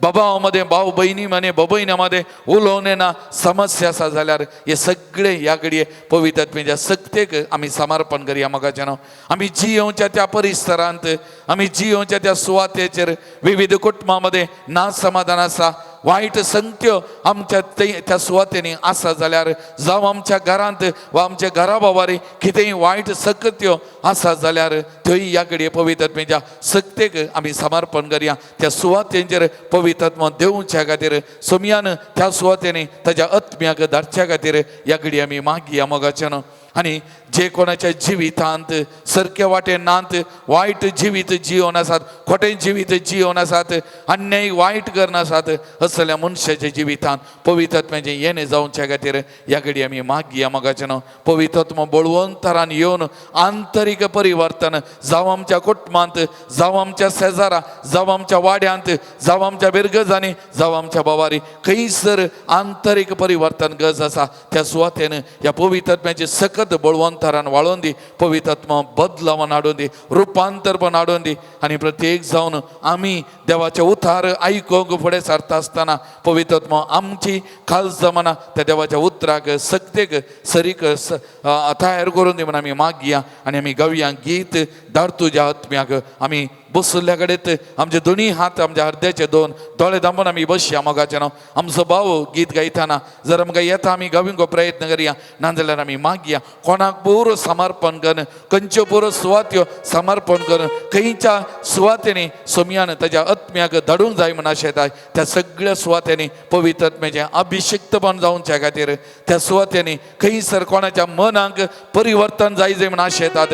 बाबा मदें भाव भयणी मदें भयण्या मदें उलोवने ना समस्या आसा जाल्यार हे सगळे ह्या घडये पवित्र आत्म्याच्या सक्तेक आमी समर्पण करया मोगाचें आमी जियोवच्या त्या परिसरांत आमी जियोवच्या त्या सुवातेचेर विविध कुटुंबां मदें ना समाधान आसा वायट संगत्यो आमच्या त्या सुवातेनी आसा जाल्यार जावं आमच्या घरांत वा आमच्या घरा बाबारी कितेंय वायट सक्त्यो आसा जाल्यार थंय ह्या घडये पवित्र आत्म्याच्या सक्तेक आमी समर्पण करया त्या सुवातेंचेर पवित्र आत्मा देवच्या खातीर सोम्यान त्या सुवातेनी ताच्या आत्म्याक धाडच्या खातीर ह्या घडये आमी मागया मोगाचें आनी जे कोणाच्या जिवितांत सारके वाटेन नात वायट जिवीत जियोन आसात खोटें जिवीत जियोन आसात अन्याय वायट करनासात असल्या मनशाच्या जिवितांत पवित्र आत्म्याचें येणें जावच्या खातीर ह्या घडये आमी मागया मोगाचें पवित्र आत्मा बळवंत तरान येवन आंतरीक परिवर्तन जावं आमच्या कुटुंबांत जावं आमच्या शेजारा जावं आमच्या वाड्यांत जावं आमच्या बिरगजांनी जावं आमच्या बाबारी खंयसर आंतरीक परिवर्तन गरज आसा त्या सुवातेन ह्या पवित्र आत्म्याची सकत बळवंत तरान वाळोवन दी पवित्र आत्मा बदलावन हाडून दी रुपांतरपण हाडून दी आनी प्रत्येक जावन आमी देवाचे उतार आयकोंक फुडें सरता आसतना पवित्र आत्मा आमची खाल जमाना त्या देवाच्या उतराक सक्तेक सरीक तयार करून दी म्हणून आमी मागया आनी आमी गावया गीत धाड तुज्या आत्म्याक आमी बसल्या कडेत आमचे दोन्ही हात आमच्या हृदयाचे दोन दोळे दांबून आमी बसया मोगाचे न्हू आमचो भाव गीत गायताना जर आमकां येता आमी गावंक प्रयत्न करया नाजाल्यार आमी मागया कोणाक पुरो समर्पण करून खंयच्यो पुरो सुवात्यो समर्पण करून खंयच्या सुवातेनी सोमयान ताच्या आत्म्याक धाडूंक जाय म्हण आशेताय त्या सगळ्या सुवात्यांनी पवित्र आत्म्याचें अभिषिक्तपण जावच्या खातीर त्या सुवात्यांनी खंयसर कोणाच्या मनाक परिवर्तन जाय म्हण आशेतात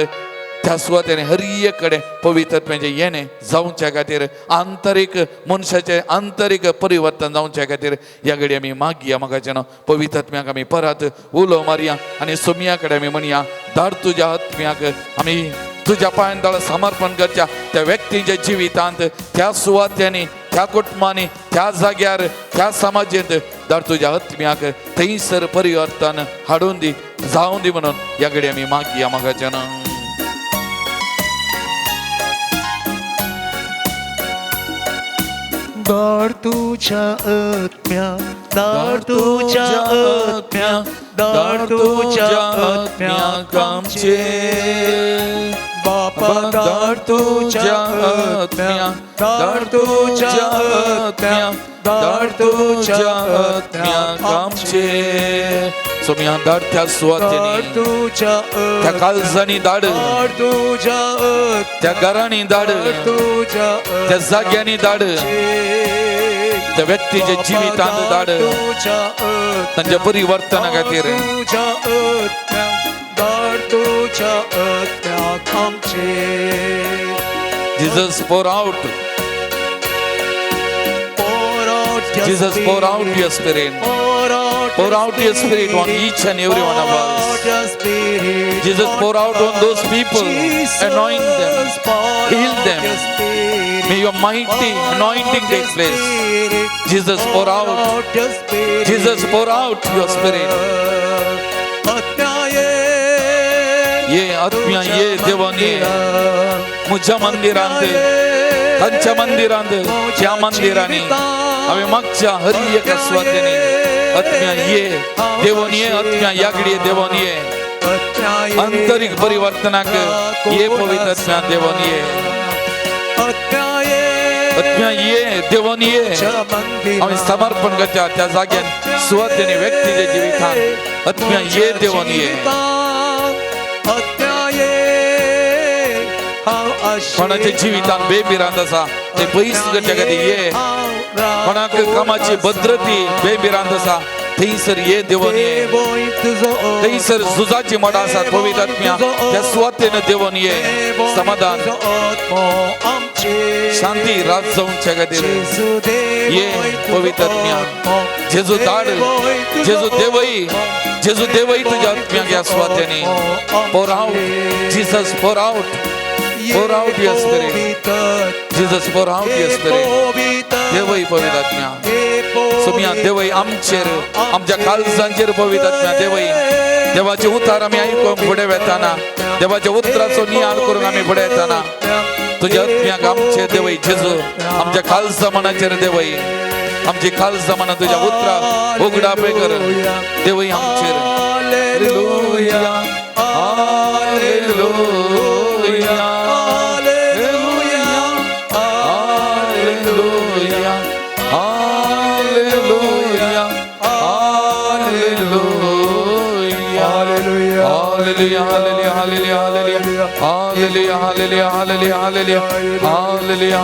त्या सुवातेने हर एक कडेन पवित्र आत्म्याचें येणें जावच्या खातीर आंतरीक मनशाचें आंतरीक परिवर्तन जावच्या खातीर ह्या घडी आमी मागया मोगाचें न्हू पवित्र आत्म्याक आमी परत उलो मारया आनी सोमया कडेन आमी म्हणया धाड तुज्या आत्म्याक आमी तुज्या पांयांतळ समर्पण करच्या त्या व्यक्तींच्या जिवितांत त्या सुवात्यांनी त्या कुटुंबांनी त्या जाग्यार त्या समाजेंत धाड तुज्या आत्म्याक थंयसर परिवर्तन हाडून दी जावं दी म्हणून ह्या घडी आमी मागया मोगाचें न्हू धाड तुझ्या आत्म्या धाड तुझ्या आत्म्या धाड तुझ्या आत्म्याक आमचे बापा धाड तुझ्या आत्म्या धाड तुझ्या आत्म्या धाड तुझ्या आत्म्याक आमचे सोमया धाड त्या सुवातेनी तुझ्या त्या काळजांनी धाड तुझ्या त्या घरांनी धाड तुझ्या त्या जाग्यांनी धाड त्या व्यक्तीच्या जिवितांत धाड तांच्या परिवर्तना खातीर Jesus pour out Jesus pour out your spirit pour out your spirit on each and every one of us Jesus pour out on those people anoint them heal them may your mighty anointing take place Jesus pour out Jesus pour out your spirit ये आत्म्या ये देवान ये मुझ्या मंदिरांत तांच्या मंदिरांत त्या मंदिरांनी आमी मागच्या हर एका सुवातेनी आत्म्या ये देवान ये आत्म्या या घडये देवान ये आंतरिक परिवर्तनाक ये पवित्र आत्म्या देवान ये आत्म्या ये देवान ये आमी समर्पण करता त्या जाग्यान सुवातेनी व्यक्तीच्या जिवितांत आत्म्या ये देवान ये कोणाच्या जिवितांत बेबिरांत आसा ते पयस करच्या खातीर ये कोणाक कामाची भद्रती बेबिरांत आसा थंयसर ये देवान ये थंयसर झुजाची मोडां आसात पवित्र आत्म्या त्या सुवातेन देवान ये समाधान शांती राज जावच्या खातीर ये पवित्र आत्म्या जेजू धाड जेजू देवई तुज्या आत्म्याक ह्या सुवातेनी pour out Jesus pour out your spirit Jesus pour out your spirit देवई पवित्र आत्म्या सोमया देवई आमचेर आमच्या काळजांचेर पवित्र आत्म्या देवई देवाचे उतार आमी आयकून फुडें वेताना देवाच्या उतराचो नियाळ करून आमी फुडें येताना तुज्या आत्म्याक आमचे देवई जेजू आमच्या काळजा मनाचेर देवई आमची काळजा मना तुज्या उतराक उगडा पे कर देवई आमचेर hallelujah hallelujah Hallelujah, hallelujah, hallelujah, hallelujah, hallelujah, hallelujah,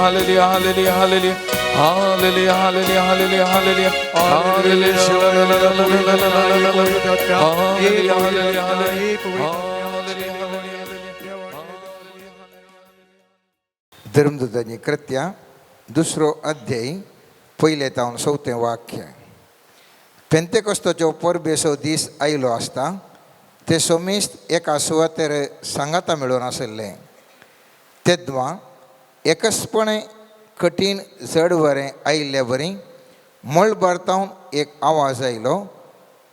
hallelujah, hallelujah, hallelujah, hallelujah, hallelujah, hallelujah, hallelujah, hallelujah, hallelujah, धर्मदूतांची कृत्या दुसरो अध्याय पयले तावन 4थें वाक्य पेंतेकोस्ताचो परबेसो दीस आयलो आसता ते सोमीस्त एका सुवातेर सांगाता मेळून आसले तेदवा एकसपणे कठीण जड वरें आयिल्ले बरी मळ भरतावन एक आवाज आयलो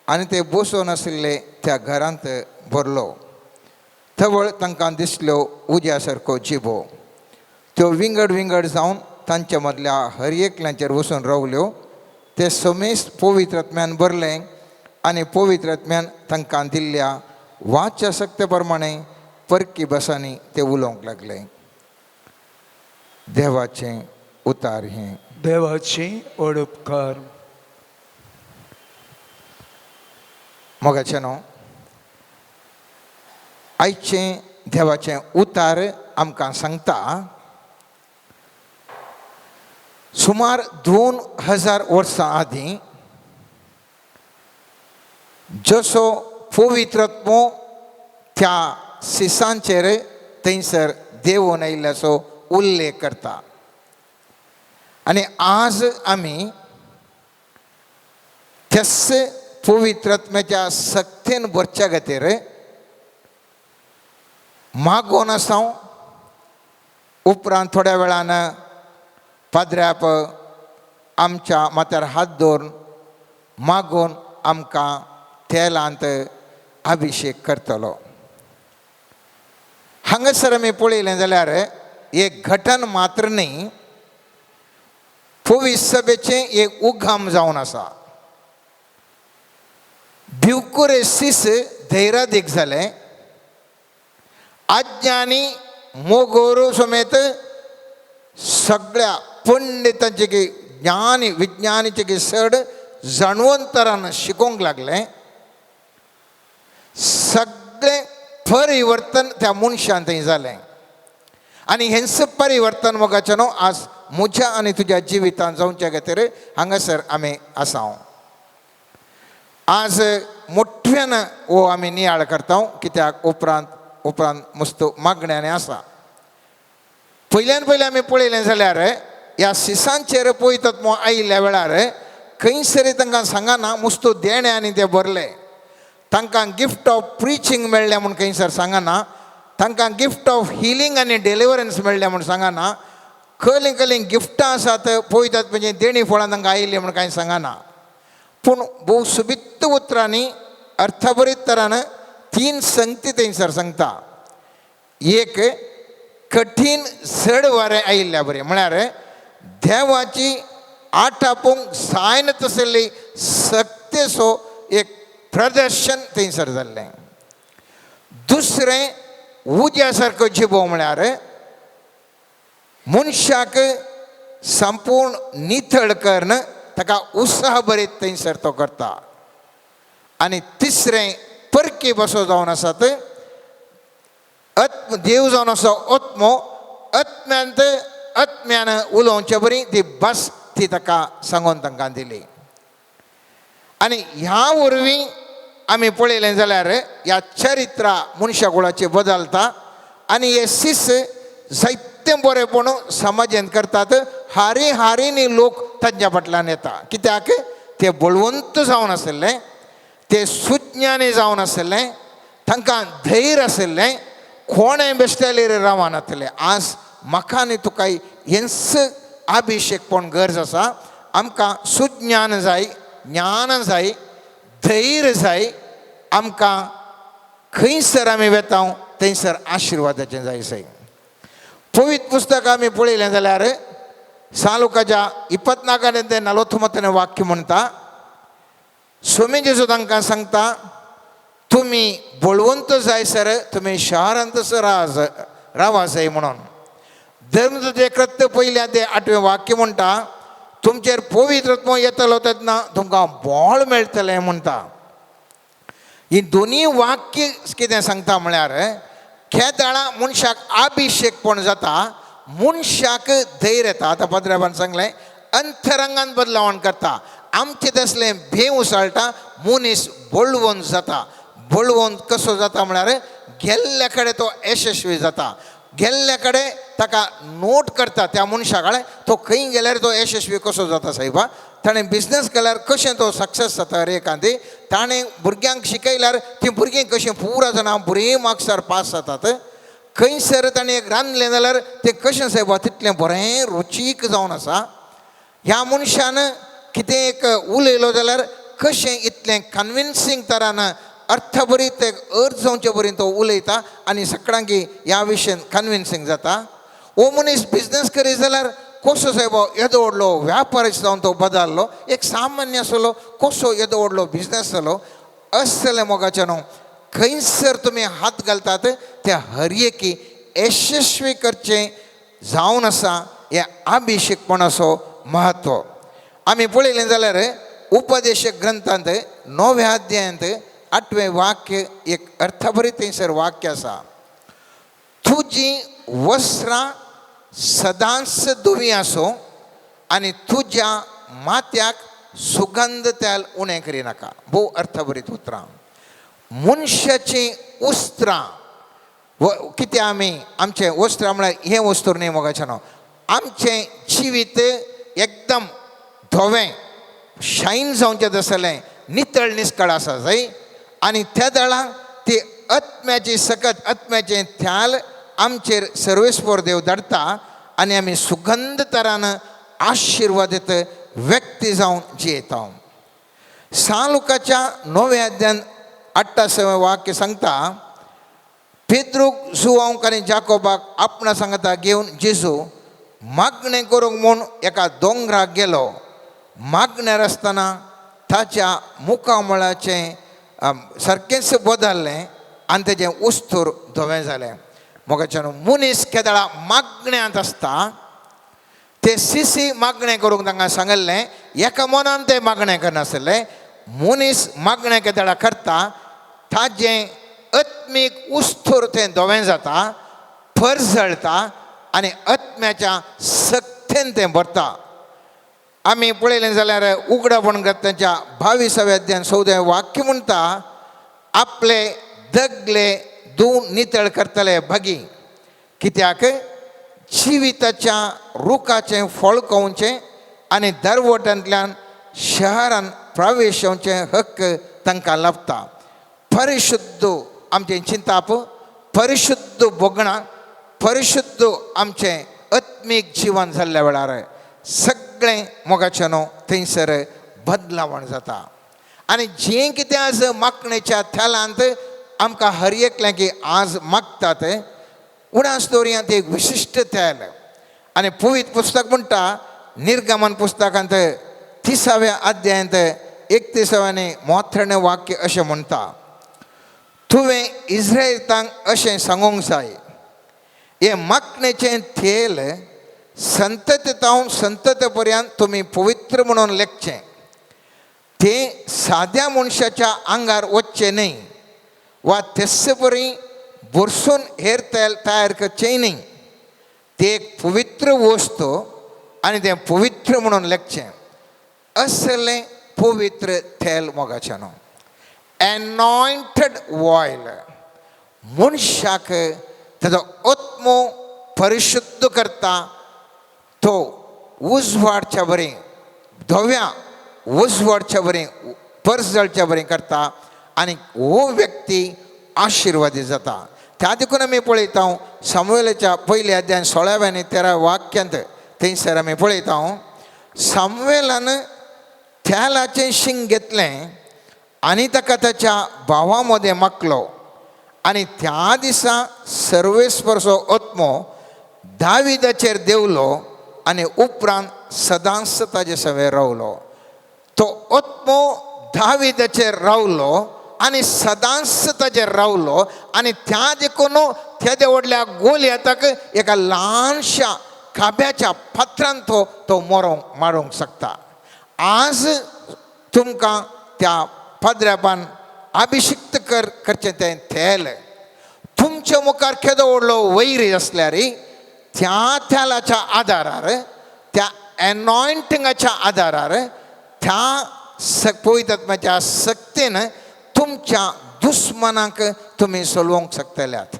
आनी ते बसून आशिल्ले त्या घरांत भरलो थवळ तांकां दिसल्यो उज्या सारको जिबो त्यो विंगड विंगड जावन तांच्या मदल्या हर एकल्याचेर वचून रावल्यो ते समेस्त पवित्र आत्म्यान भरले आनी पवित्र आत्म्यान तांकां दिल्ल्या वाच्या सक्ते प्रमाणे परकी भासांनी ते उलोवंक लागले देवाचे उतार हे. देवाची ओडुपकार. मोगाचेनो आयचे देवाचे उतार आमकां सांगता सुमार 2000 वर्सां आदीं जसो पवित्रत्मो त्या सिसांचेर थंयसर देवून आयिल्ल्याचो उल्लेख करता. आनी आज आमी त्याच पवित्रत्म्याच्या सक्तीन भरच्या खातीर मागोन आसां. उपरांत थोड्या वेळान पाद्र्याप आमच्या माथ्यार हात दवरून मागोन आमकां तेलांत अभिषेक करतलो. हांगासर आमी पळयलें जाल्यार एक घटन मात्र न्ही, पवित्र सभेचें एक उगम जावन आसा. ब्युकुरेसीस धैर्यादीक जालें. आज्ञानी मोगोरू समेत सगळ्या पंडितांचे की ज्ञानी विज्ञानीचे की चड जाणवंतरान शिकोवंक लागले. सगळें परिवर्तन त्या मनशान थंय जालें. आनी हेंच परिवर्तन मोगाचेनो आज म्हज्या आनी तुज्या जिवितांत जावचे खातीर हांगासर आमी आसा. आज मोठ्यान हो आमी नियाळ करता, कित्याक उपरांत मस्त मागण्यांनी आसा. पयल्यान पयलें आमी पळयलें जाल्यार ह्या सिसांचेर पळयतात मो आयिल्ल्या वेळार खंयसरी तांकां सांगना मस्तो देण्यांनी ते भरले. तांकां गिफ्ट ऑफ प्रिचींग मेळ्ळें म्हूण खंयसर सांगना. तांकां गिफ्ट ऑफ हिलींग आनी डिलिव्हरन्स मेळ्ळें म्हूण सांगना. खंय गिफ्टां आसात पळयतात म्हणजे देणी फळां तांकां आयिल्लीं म्हूण कांय सांगना. पूण भोव सुबित्त उतरांनी अर्थभरीत तरान 3 संगती थंयसर सांगता. एक कठीण जड वारें आयिल्ल्या बरें, म्हळ्यार देवाची आटापूंक जायना तसली सक्तेचो एक प्रदर्शन थंयसर जाल्लें. दुसरें उज्या सारको जिबो, म्हळ्यार मनशाक संपूर्ण नितळ करून ताका उत्साह भरीत थंयसर तो करता. आनी तिसरें परकी बसो जावन आसात. देव जावन आसा आत्मो. आत्म्यान उलोवचे बरी ती बस ती ताका सांगून तांकां दिली. आनी ह्या वरवीं आमी पळयलें जाल्यार ह्या चरित्रा मनशाकुळाची बदलता. आनी हे सीस जायते बरेपण समाजांत करतात. हारी हारीनी लोक तांच्या फाटल्यान येता. कित्याक ते बळवंत जावन आसले, ते सुज्ञानी जावन आसले, तांकां धैर्य आसलें, कोणें बेश्टेलेर रावनासले. आज म्हाका आनी तुकाय हेंच अभिषेकपण गरज आसा. आमकां सुज्ञान जाय, ज्ञान जाय, धैर्य जाय. आमकां खंयसर आमी वेता थंयसर आशिर्वादाचें जाय जाय. पवित्र पुस्तक आमी पळयलें जाल्यार सालुकाच्या 24 ते 49 वाक्य म्हणटा, स्वामी जेजू तांकां सांगता, तुमी बळवंत जायसर तुमी शारांतच रावा जाय म्हणून. धर्मचे कृत्य 1 ते 8 वाक्य म्हणटा, तुमचेर पवित्रत्व येतलो तेन्ना तुमकां बळ मेळटलें म्हणटा. ही दोनी वाक्य कितें सांगता म्हळ्यार खेदाळा मनशाक अभिषेकपण जाता, मनशाक धैर्य येता. आतां पाद्र्याबान सांगलें अंतरंगान बदलावण करता. आमचें तसलें भेव उसळटा, मनीस बळवंत जाता. बळवंत कसो जाता म्हळ्यार गेल्ल्या कडेन तो यशस्वी जाता. गेल्ल्या कडेन ताका नोट करता त्या मनशा कडेन तो खंय गेल्यार तो यशस्वी कसो जाता. सायबा ताणें बिजनस केल्यार कशें तो सक्सेस जाता रे एकांदी. ताणें भुरग्यांक शिकयल्यार तीं भुरगीं कशीं पुरा जाणां बरे मार्क्सार पास जातात. खंयसर ताणें एक रांदलें जाल्यार तें कशें सायबा तितलें बरें रुचीक जावन आसा. ह्या मनशान कितें एक उलयलो जाल्यार कशें इतलें कन्विन्सींग तरान अर्थभरीत अर्थ जावचे परीन तो उलयता आनी सगळ्यांक ह्या विशयान कन्विन्सींग जाता. हो मनीस बिजनस करीत जाल्यार कसो सायबो येदो व्हडलो व्यापारी जावन तो बदललो. एक सामान्य आसलो कसो येदो व्हडलो बिजनस जालो. असले मोगाचे न्हू, खंयसर तुमी हात घालतात त्या हर एकी यशस्वी करचें जावन आसा हे अभिषेकपणाचो महत्व. आमी पळयलें जाल्यार उपदेशक ग्रंथांत 9व्या अध्यायांत 8वें वाक्य एक अर्थभरीत थंयसर वाक्य आसा. तुजी वस्त्रां सदांच धुवी आसो आनी तुज्या माथ्याक सुगंध तेल उणें करी नाका. भोव अर्थभरीत उतरां. मनशाची वस्त्रां कितें आमी आमचें वस्त्र म्हळ्यार हें वस्त्र न्ही मोगाचें न्हू. आमचें जिवीत एकदम धवें शायन जावचें आसलें नितळ निश्कळ आसा जाय. आनी त्या दळाक ती आत्म्याची सकत आत्म्याचें थ्याल आमचेर सर्वेस्पर देव धाडटा आनी आमी सुगंध तरान आशिर्वादीत व्यक्ती जावन जियेता. लुकाच्या 9व्या अध्यायान 28वें वाक्य सांगता, पेद्रूक जुवांक आनी जाकोबाक आपणा सांगता घेवन जेजू मागणें करूंक म्हूण एका दोंगराक गेलो. मागण्यार आसतना ताच्या मुखामळाचें सारकेंच बदललें आनी तेजें उस्तूर धवें जालें. मोगाच्यान मनीस केदळा मागण्यांत आसता ते सिसी मागणें करूंक तांकां सांगलें. एका मनान ते मागणें करनासलें. मनीस मागणें केदळा करता ताजें आत्मीक उस्तूर तें धवें जाता, फर्ज जळटा आनी आत्म्याच्या सक्तेन तें भरता. आमी पळयलें जाल्यार उगडापण ग्रंथाच्या 22व्या अध्यायान 14वें वाक्य म्हणटा, आपले दगले धुवन नितळ करतले भगी. कित्याक जिविताच्या रुखाचें फळ खावचें आनी दरवटांतल्यान शहरान प्रवेश येवचें हक्क तांकां लाभता. परिशुद्ध आमचें चिंताप, परिशुद्ध बोगणां, परिशुद्ध आमचें आत्मीक जिवन जाल्ल्या वेळार सगळें मोगाचें न्हू थंयसर बदलावण जाता. आनी जें कितें आज मागणेच्या थेलांत आमकां हर एकलें की आज मागतात उडास दर्यांत एक विशिश्ट थेल. आनी पवित्र पुस्तक म्हणटा निर्गमन पुस्तकांत 30व्या अध्यायांत 31वें आनी 32वें वाक्य अशें म्हणटा, तुवें इस्रायेलांक अशें सांगूंक जाय, हे मागणेचें थेल संततावन संतत पर्यंत तुमी पवित्र म्हणून लेखचें. तें साद्या मनशाच्या आंगार वचचें न्ही वा तेच परी भरसून हेर तेल तयार करचें न्ही. तें एक पवित्र वस्तू आनी तें पवित्र म्हणून लेखचें. असलें पवित्र तेल मोगाचें न्हू. एनॉयंटेड ऑयल मनशाक ताजो आत्मो परिशुद्ध करता. तो उजवाडच्या बरें धव्या उजवाडच्या बरें पर्स जळच्या बरें करता आनी हो व्यक्ती आशिर्वादीत जाता. त्या देखून आमी पळयता सामुएलाच्या पयल्या अध्यायान 16व्या आनी 13व्या वाक्यांत थंयसर आमी पळयता सामुएलान थेलाचें शिंग घेतलें आनी ताका ताच्या भावा मदें मागलो आनी त्या दिसा सर्वेस्परचो आत्मो दाविदाचेर देवलो आनी उपरांत सदांच ताजे सवेर रावलो. तो आत्मो दाविदाचेर रावलो आनी सदांच ताजेर रावलो आनी त्या देखून त्या व्हडल्या गोलियाताक एका ल्हानशा खाब्याच्या फातरान तो मारूंक शकता. आज तुमकां त्या पदरापान अभिषिक्त करचें तें थेल तुमच्या मुखार केदो व्हडलो वैरी आसल्यार त्या थेलाच्या आदारार त्या एनॉयंटिंगाच्या आदारार त्या पवित्र आत्म्याच्या सक्तीन तुमच्या दुस्मनाक तुमी सोलवंक शकतल्यात.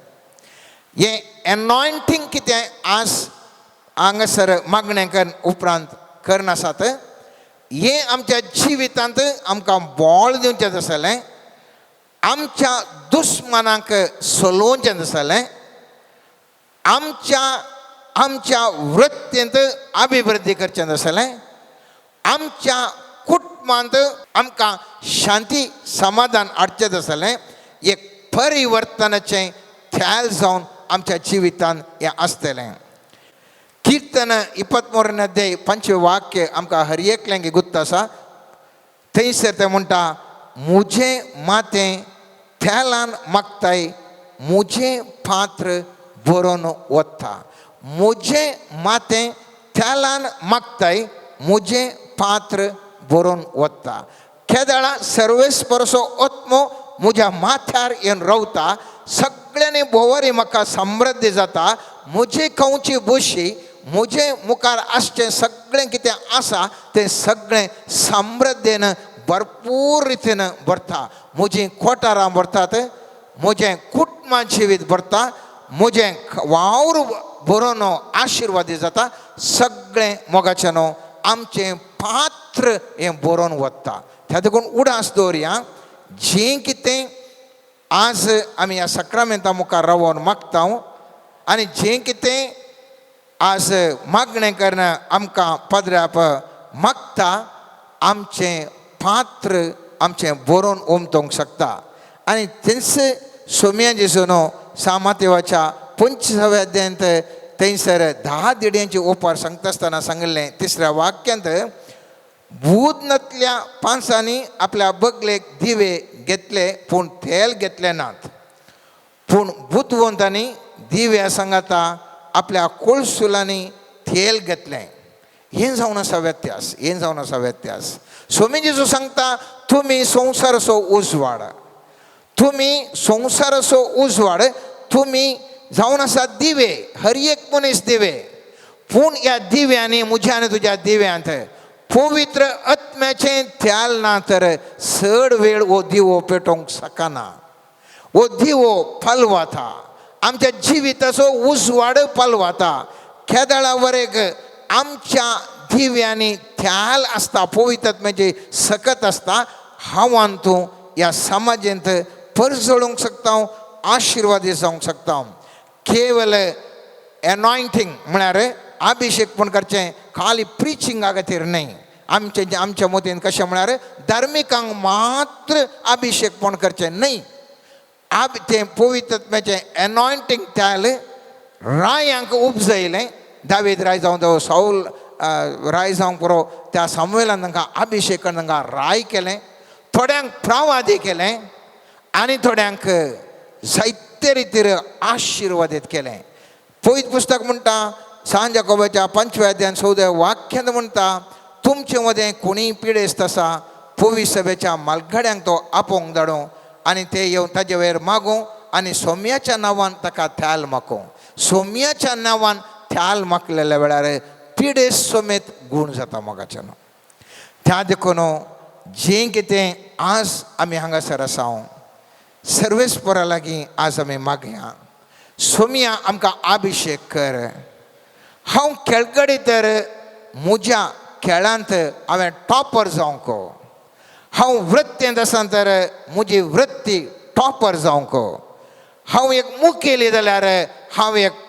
हें एनॉयंटिंग कितें आज हांगासर मागणें उपरांत करनासात. हें आमच्या जिवितांत आमकां बोळ दिवचें आसलें, आमच्या दुस्मनाक सोलोवचें आसलें, आमच्या वृत्तींत अभिवृद्धी करचें आसलें, आमच्या कुटुंबांत आमकां शांती समाधान हाडचें आसलें. एक परिवर्तनाचें थेल जावन आमच्या जिवितांत हें आसतलें. कीर्तन 23 अध्याय 5वें वाक्य आमकां हर एकल्यांक गुर्त आसा. थंयसर तें म्हणटा, मुजें मातें थेलान मागताय मुजें पात्र बरोवन वता. मुझे माते त्यालान मागताय मुझे पात्र बरोवन वता केदळा सर्वेस परसो ओत्मो मुझ्या माथ्यार येवन रावता सगळ्यांनी बोवारी म्हाका समृद्धी जाता मुझे खंयची बुशी मुझे मुखार आसचें सगळें कितें आसा तें सगळें समृद्धीन भरपूर रितीन भरता मुझीं कोठारां भरतात मुझें कुटुंबां जिवीत भरता मुझें वावर बरोवन आशिर्वादी जाता सगळें मोगाचें न्हू आमचें पात्र हें बरोवन वता त्या देखून उडास दवरया जें कितें आज आमी ह्या सक्रामेंता मुखार रावोन मागता आनी जें कितें आज मागणें करना आमकां पदराप मागता आमचें पात्र आमचें बरोवन उमतोंक शकता आनी थंयच सोम्या जेजून सामातेवाच्या 25व्या अध्यायांत थंयसर 10 दिड्यांचे ओपार सांगता आसतना सांगिल्लें 3ऱ्या वाक्यांत भूतनांतल्या पांसांनी आपल्या बगलेक दिवे घेतले पूण तेल घेतले नात पूण बुद्धवंतांनी दिव्या सांगाता आपल्या कोळसुलांनी तेल घेतलें हें जावन आसा व्यत्यास हें जावन आसा व्यत्यास सोमी जेजू सांगता तुमी संवसाराचो उजवाड तुमी संवसाराचो उजवाड तुमी जावन आसा दिवे हर एक मनीस दिवे पूण ह्या दिव्यांनी म्हज्या आनी तुज्या दिव्यांत पवित्र आत्म्याचें त्याल ना तर चड वेळ हो दिवो पेटोवंक शकना हो दिवो पालवाता आमच्या जिविताचो उजवाड पालवाता केदळा वरेक आमच्या दिव्यांनी त्याल आसता पवित्र आत्म्याची सकत आसता हांवान तूं ह्या समाजांत परजळूंक शकता आशिर्वादी जावंक शकता केवल एनॉयंटींग म्हळ्यार अभिषेक पण करचें खाली प्रिचिंगा खातीर न्हय आमच्या मतीन कशें म्हळ्यार धार्मिकांक मात्र अभिषेक पण करचें न्हय तें पवित्र आत्म्याचें एनॉयंटींग त्याल रायांक उपजयलें दावीद राय जावं तो साऊल राय जावंक पुरो त्या सामुएलान तांकां अभिषेकान तांकां राय केलें थोड्यांक प्रवादी केलें आनी थोड्यांक जायते रितीर आशिर्वादीत केलें पवित्र पुस्तक म्हणटा सांज याकोबाच्या 5व्या अध्यायान 14व्या वाक्यांत म्हणटा तुमचे मदें कोणीय पिडेस्त आसा पवित्र सभेच्या मालगड्यांक तो आपोवंक धाडूं आनी ते येवन ताजे वयर मागूं आनी सोम्याच्या नांवान ताका त्याल मागूं सोम्याच्या नांवान त्याल मागलेल्या वेळार पिडेस्त समेत गूण जाता मोगाच्यान त्या देखून जें कितें आज आमी हांगासर आसा सर्वेस्परा लागीं आज आमी मागया सोम्या आमकां अभिषेक कर हांव खेळगडी तर म्हज्या खेळांत हांवें टॉपर जावंक हांव वृत्तेंत आसा तर म्हजी वृत्ती टॉपर जावंक हांव एक मुखेली जाल्यार हांव एक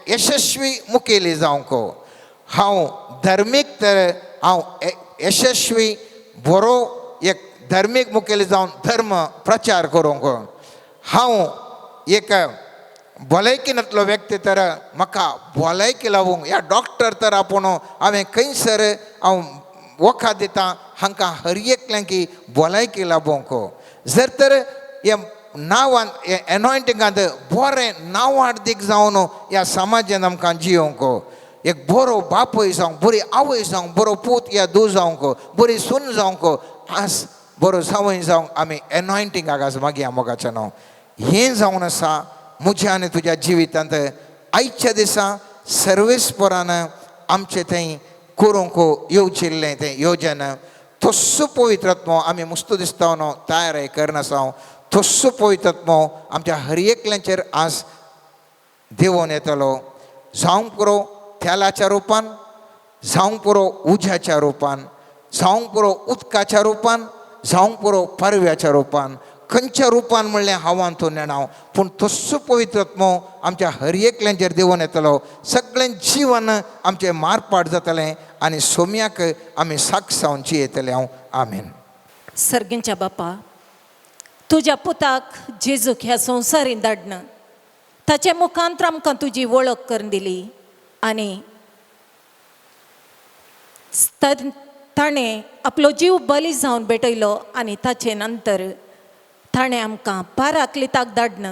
यशस्वी मुखेली जावंक हांव धर्मीक तर हांव यशस्वी बरो एक धर्मीक मुखेली जावन धर्म प्रचार करूंक हांव एक भलायकीनांतलो व्यक्ती तर म्हाका भलायकी लावूंक ह्या डॉक्टर तर आपूण हांवें खंयसर हांव वखद दितां हांकां हर एकल्यांक भलायकी लाभोवंक जर तर हे नांवान एनॉयंटिंगांत बरें नांवार्दीक जावन ह्या समाजांत आमकां जियोवंक एक बरो बापूय जावंक बरी आवय जावंक बरो पूत या धूव जावंक बरी सून जावंक आज बरो जावय जावंक आमी एनॉयंटिंगाक आज मागया मोगाचें नांव हें जावन आसा म्हज्या आनी तुज्या जिवितांत आयच्या दिसा सर्वेस्परान आमचें थंय करूंक येवजिल्लें तें योजन तस्सो पवित्र आत्मो आमी मुस्तो दिसता न्हू तयार करनासा तस्सो पवित्र आत्मो आमच्या हर एकल्यांचेर आज देंवोन येतलो जावंक पुरो तेलाच्या रुपान जावंक पुरो उज्याच्या रुपान जावंक पुरो उदकाच्या रुपान जावंक पुरो परव्याच्या रुपान खंयच्या रुपान म्हणलें हांवान तो नेणाव पूण तस्सो पवित्र आत्मो आमच्या हर एकल्यांचेर देंवोन येतलो सगळें जिवन आमचें मारपाट जातलें आनी सोम्याक आमी साक्षावन जियेतले हांव आमेन सर्गींच्या बापा तुज्या पुताक जेजूक ह्या संवसारीन धाडन ताचे मुखांतर आमकां तुजी वळख करून दिली आनी ताणें आपलो जीव बली जावन भेटयलो आनी ताचे नंतर ताणें आमकां पाराक्लिताक धाडन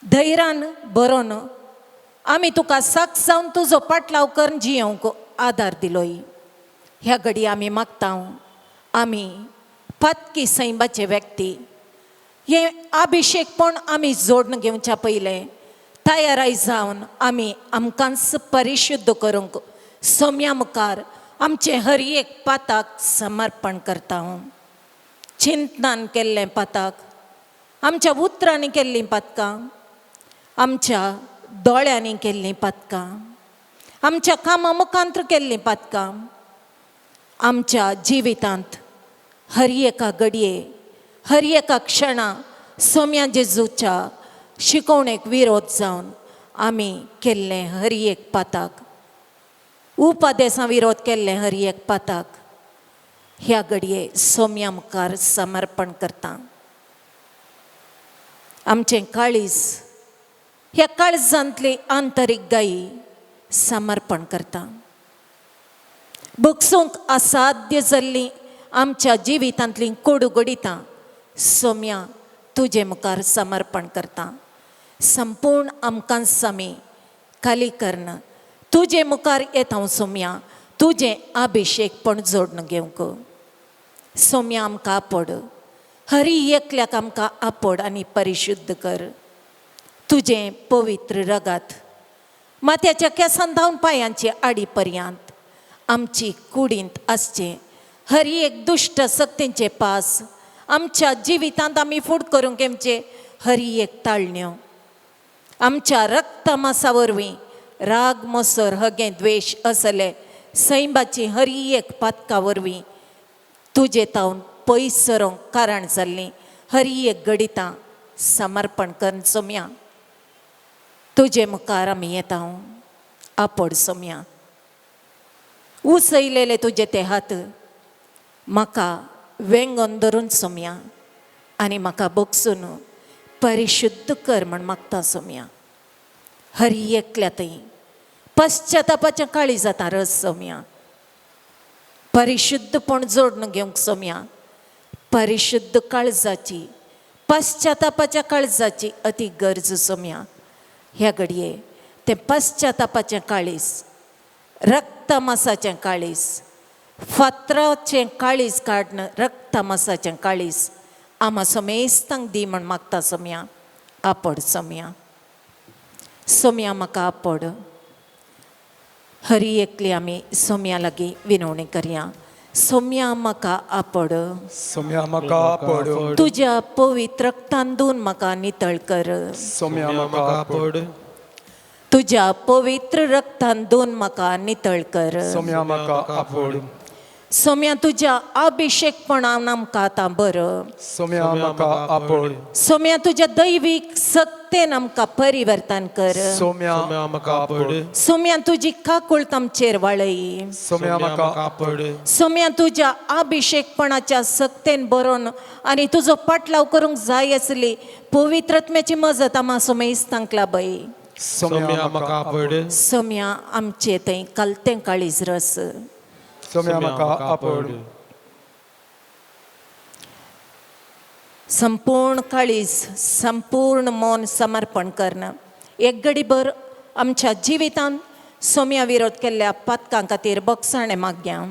धैर्यान बरोवन आमी तुका साक्ष जावन तुजो पाटलाव करून जियोंक आदार दिलोय. ह्या घडी आमी मागता आमी पातकी सैबाचे व्यक्ती हे अभिषेकपण आमी जोडून घेवच्या पयलें तयाराय जावन आमी आमकांच परिशुद्ध करूंक सोम्या मुखार आमचे हर एक पाताक समर्पण करता. चिंतनान केल्लें पाताक, आमच्या उतरांनी केल्लीं पातकां, आमच्या दोळ्यांनी केल्लीं पातकां, आमच्या कामा मुखांत्र केल्लीं पातकां, आमच्या जिवितांत हर एका घडये हर एका क्षणा सोम्या जेजूच्या शिकवणेक विरोध जावन आमी केल्लें हर एक पाताक, उपादेसां विरोध केल्लें हर एक पाताक ह्या घडये सोम्या मुखार समर्पण करता. आमचें काळीज ह्या काळजांतली आंतरीक गायी समर्पण करता. भुगसूंक असाध्य जाल्लीं आमच्या जिवितांतलीं कोडुगडितां सोम्या तुजे मुखार समर्पण करता. संपूर्ण आमकांच आमी खाली करना तुजे मुखार येता सोम्या, तुजें अभिषेकपण जोडून घेवंक. सोम्या आमकां आपड, हरी एकल्याक आमकां आपड आनी परिशुद्ध कर. तुजें पवित्र रगत माथ्याच्या केंसां धांवन पांयांचे आडी पर्यंत आमची कुडींत आसचें. हर एक दुश्ट सक्तींचे पास आमच्या जिवितांत आमी फूट करूंक घेवचे. हर एक ताळण्यो आमच्या रक्ता मासा वरवीं राग मोसोर हगे द्वेश असले सैबाची हर एक पातकां वरवीं तुजे तावन पयस सरोंक कारण जाल्लीं हर एक गडितां समर्पण कर सोम्या. तुजे मुखार आमी येता. आपड सोम्या. उसयलेले तुजे ते हात म्हाका वेंगोन धरून सोम्या आनी म्हाका बोगसून परिशुद्ध कर म्हण मागता सोम्या. हर एकल्या थंय पश्चातापाच्या काळी जाता रस सोम्या. परिशुद्धपण जोडून घेवंक सोम्या. परिशुद्ध काळजाची पश्चातापाच्या काळजाची अति गरज सोम्या. ह्या घडये तें पश्चातापाचें काळीज, रक्तमासाचें काळीज, फातराचें काळीज काडन रक्तमासाचें काळीज आमा समेस्तांक दी म्हण मागता सोम्या. आपड सोम्या. सोम्या म्हाका आपड. हरी एकली आमी सोम्या लागीं विनवणी करया. सोम्या म्हाका आपड. सोम्या म्हाका आपड. तुज्या पवित्र रक्तान धुवन म्हाका नितळ कर. सोम्या म्हाका आपड. तुज्या पवित्र रक्तान धुवन म्हाका नितळ कर. सोम्या म्हाका आपड. सोम्या तुज्या अभिषेकपणान आमकां आतां बर. सोम्या म्हाका आपड. सोम्या तुज्या दैवीक सत्तेन आमकां परिवर्तन कर. सोम्या म्हाका आपड. सोम्या तुजी काकुळट आमचेर वाळय. सोम्या म्हाका आपड. सोम्या तुज्या अभिषेकपणाच्या सक्तेन बरोवन आनी तुजो पाटलाव करूंक जाय आसली पवित्रत्म्याची मजत आमा सोमेस्तांक लाभय. सोम्या म्हाका आपड. सोम्या आमचे थंय कालतें काळीज रस. सोम्या म्हाका आपड. संपूर्ण काळीज संपूर्ण मौन समर्पण करणं. एक घडीभर आमच्या जिवितांत सोम्या विरोध केल्ल्या पातकां खातीर बोगसाणें मागया.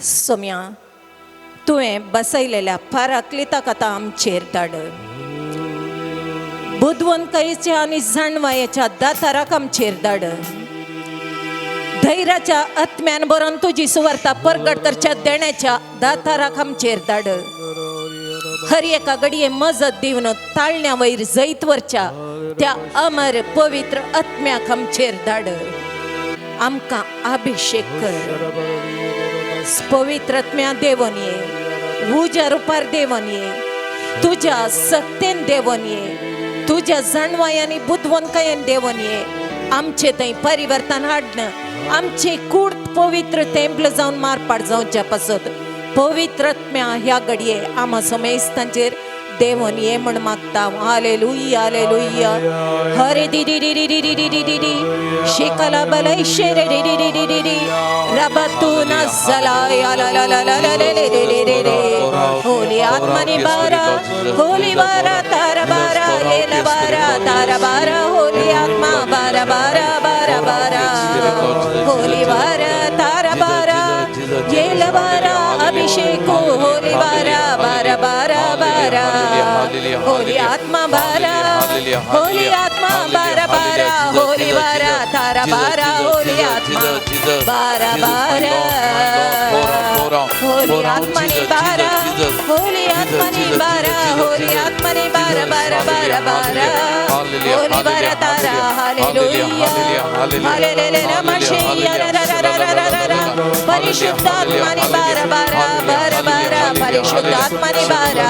सोम्या तुवें बसयलेल्या पाराक्लिताक आतां आमचेर धाड. बुदवंतकायेच्या आनी जाणवायेच्या दाताराक आमचेर धाड. धैर्याच्या आत्म्यान बरोवन तुजी सुवार्ता परगट करच्या देण्याच्या दाताराक आमचेर धाड. हर एका घडये मजत दिवन ताळण्या वयर जैतवरच्या त्या अमर पवित्र आत्म्याक आमचेर धाड. आमकां अभिषेक कर. पवित्र आत्म्या देवन ये. उज्या रुपार देवन ये. तुज्या सक्तेन देवन ये. तुज्या जाणवायांनी बुदवंतकायेन देवन ये. आमचे थंय परिवर्तन हाडणं आमचे कूड पवित्र तेंपल जावन मारपाट जावच्या पासत पवित्रत्म्या ह्या घडये आमा समेस्तांचेर देवन ये म्हण मागता. Hallelujah hallelujah. हरे दी दी दी दी दी दी दी दी दी शिकला बलय शेरे दी दी दी दी दी दी रबतूना सलाय ला ला ला ला ला ले ले ले ले ले ले होली आत्मनि बारा होली बारा तारा बारा येला बारा तारा बारा होली आत्मा बारा बारा बारा बारा होली बारा तारा बारा येला बारा अभिषेक होली बारा बारा बारा बारा होली आत्मा बारा होली आत्मा बारा बारा होली बारा तारा बारा होली आत्मा बारा बारा होली आत्मनि बारा होली आत्मनि बारा होली आत्मनि बारा बारा बारा बारा होली बारा तारा हालेलुया हालेलुया मशीया रा रा रा रा रा रा परिशुद्धात्मनि बारा बारा बारा बारा परिशुद्धात्मनि बारा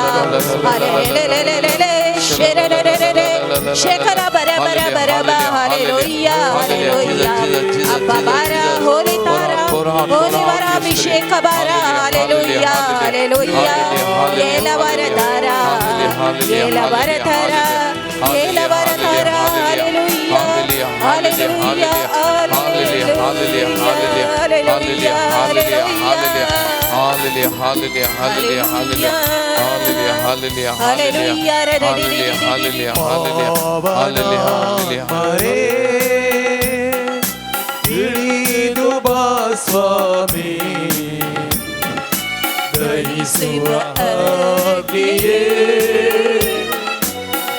हालेलुया शेरे रे रे रे शेखरा बारा बारा बारा बा हालेलुया हालेलुया अब्बा बारा होली तारा होली बारा अभिषेक बारा हालेलुया हालेलुया येला बारा तारा येला बारा तारा येला बारा तारा hallelujah hallelujah hallelujah hallelujah hallelujah रे रे रे ಮರೆ ಇಳಿದು ಬಾ ಸ್ವಾಮಿ ದಹಿಸುವ ಅಗ್ನಿಯೇ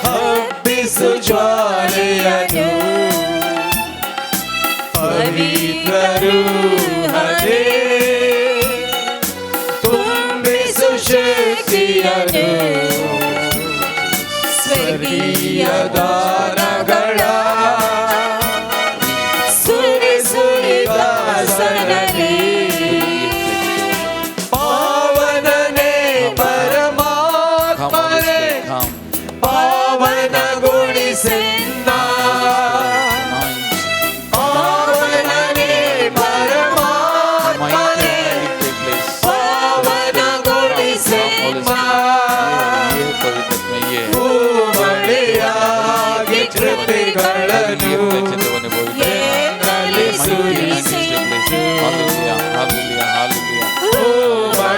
ಹಬ್ಬಿಸು ಜ್ವಾಲೆಯನ್ನು ಪವಿತ್ರರು ಹರೇ ತುಂಬಿಸು ಶಕ್ತಿಯನ್ನು ಸ್ವರ್ಗೀಯ ದಾನಗಳ ಸುರಿಸುರಿದಾಸನಲ್ಲಿ ಪಾವನನೇ ಪರಮಾತ್ಮನೇ ಪಾವನಗೊಳಿಸೆನ್ನ ಪಾವನನೇ ಪರಮಾತ್ಮನೇ ಪಾವನಗೊಳಿಸೆನ್ನ ಭೂಮಳೆಯಾಗಿ ಕೃಪೆಗಳನ್ನು ಎನ್ನಲ್ಲಿ ಸುರಿಸಿ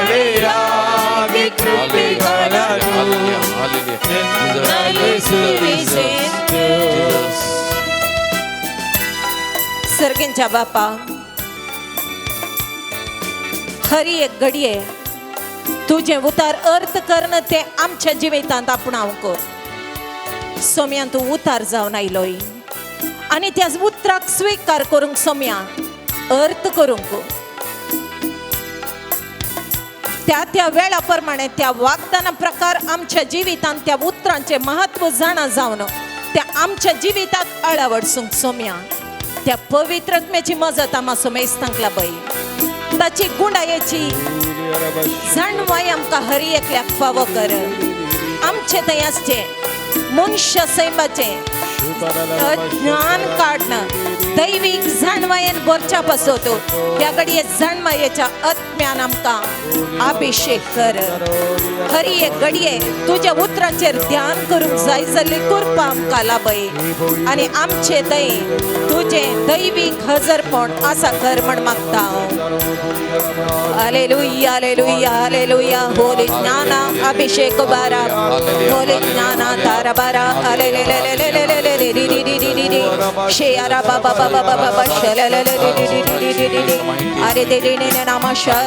ಭೂಮಳೆಯಾಗಿ ಕೃಪೆಗಳನ್ನು ಎನ್ನಲ್ಲಿ ಸುರಿಸಿ सर्गेंच्या बापा खरी एक घडये तुझे उतार अर्थ करणं ते आमच्या जिवितांत आपणाव कर. सोम्यान तू उतार जावन आयलोय आनी त्या उतराक स्वीकार करूंक सोम्या अर्थ करूंक त्या वेळा प्रमाणे त्या वागदाना प्रकार आमच्या जिवितांत त्या उतरांचे महत्व जाणा जावन त्या आमच्या जिवितांत अळवडसूंक सोम्या त्या पवित्रत्मेची मजत आम्हा सोमेस्तांक लाभय. ताची गुणायेची जाणवाय आमकां हरी एकल्याक फावो कर. आमचे थंय आसचे मनुष्य सैमाचे ज्ञान काढणं दैविक जाणवायेन भरच्या पासत ह्या घडये जाणवायेच्या आत्म्यान आमकां अभिषेक कर. हरी एक घडये तुझ्या उतरांचेर ध्यान करूंक जाय जाल्ली कृपा आमकां लाभय आनी आमचे थंय तुझे दैविक हजरपण आसा कर म्हण मागता. हालेलुया हालेलुया हालेलुया होली ज्ञाना अभिषेक बारा होली ज्ञाना तारा बारा हालेलुया शेयारा बाबा बाबा बाबा अरे दे दे ने नामा शाल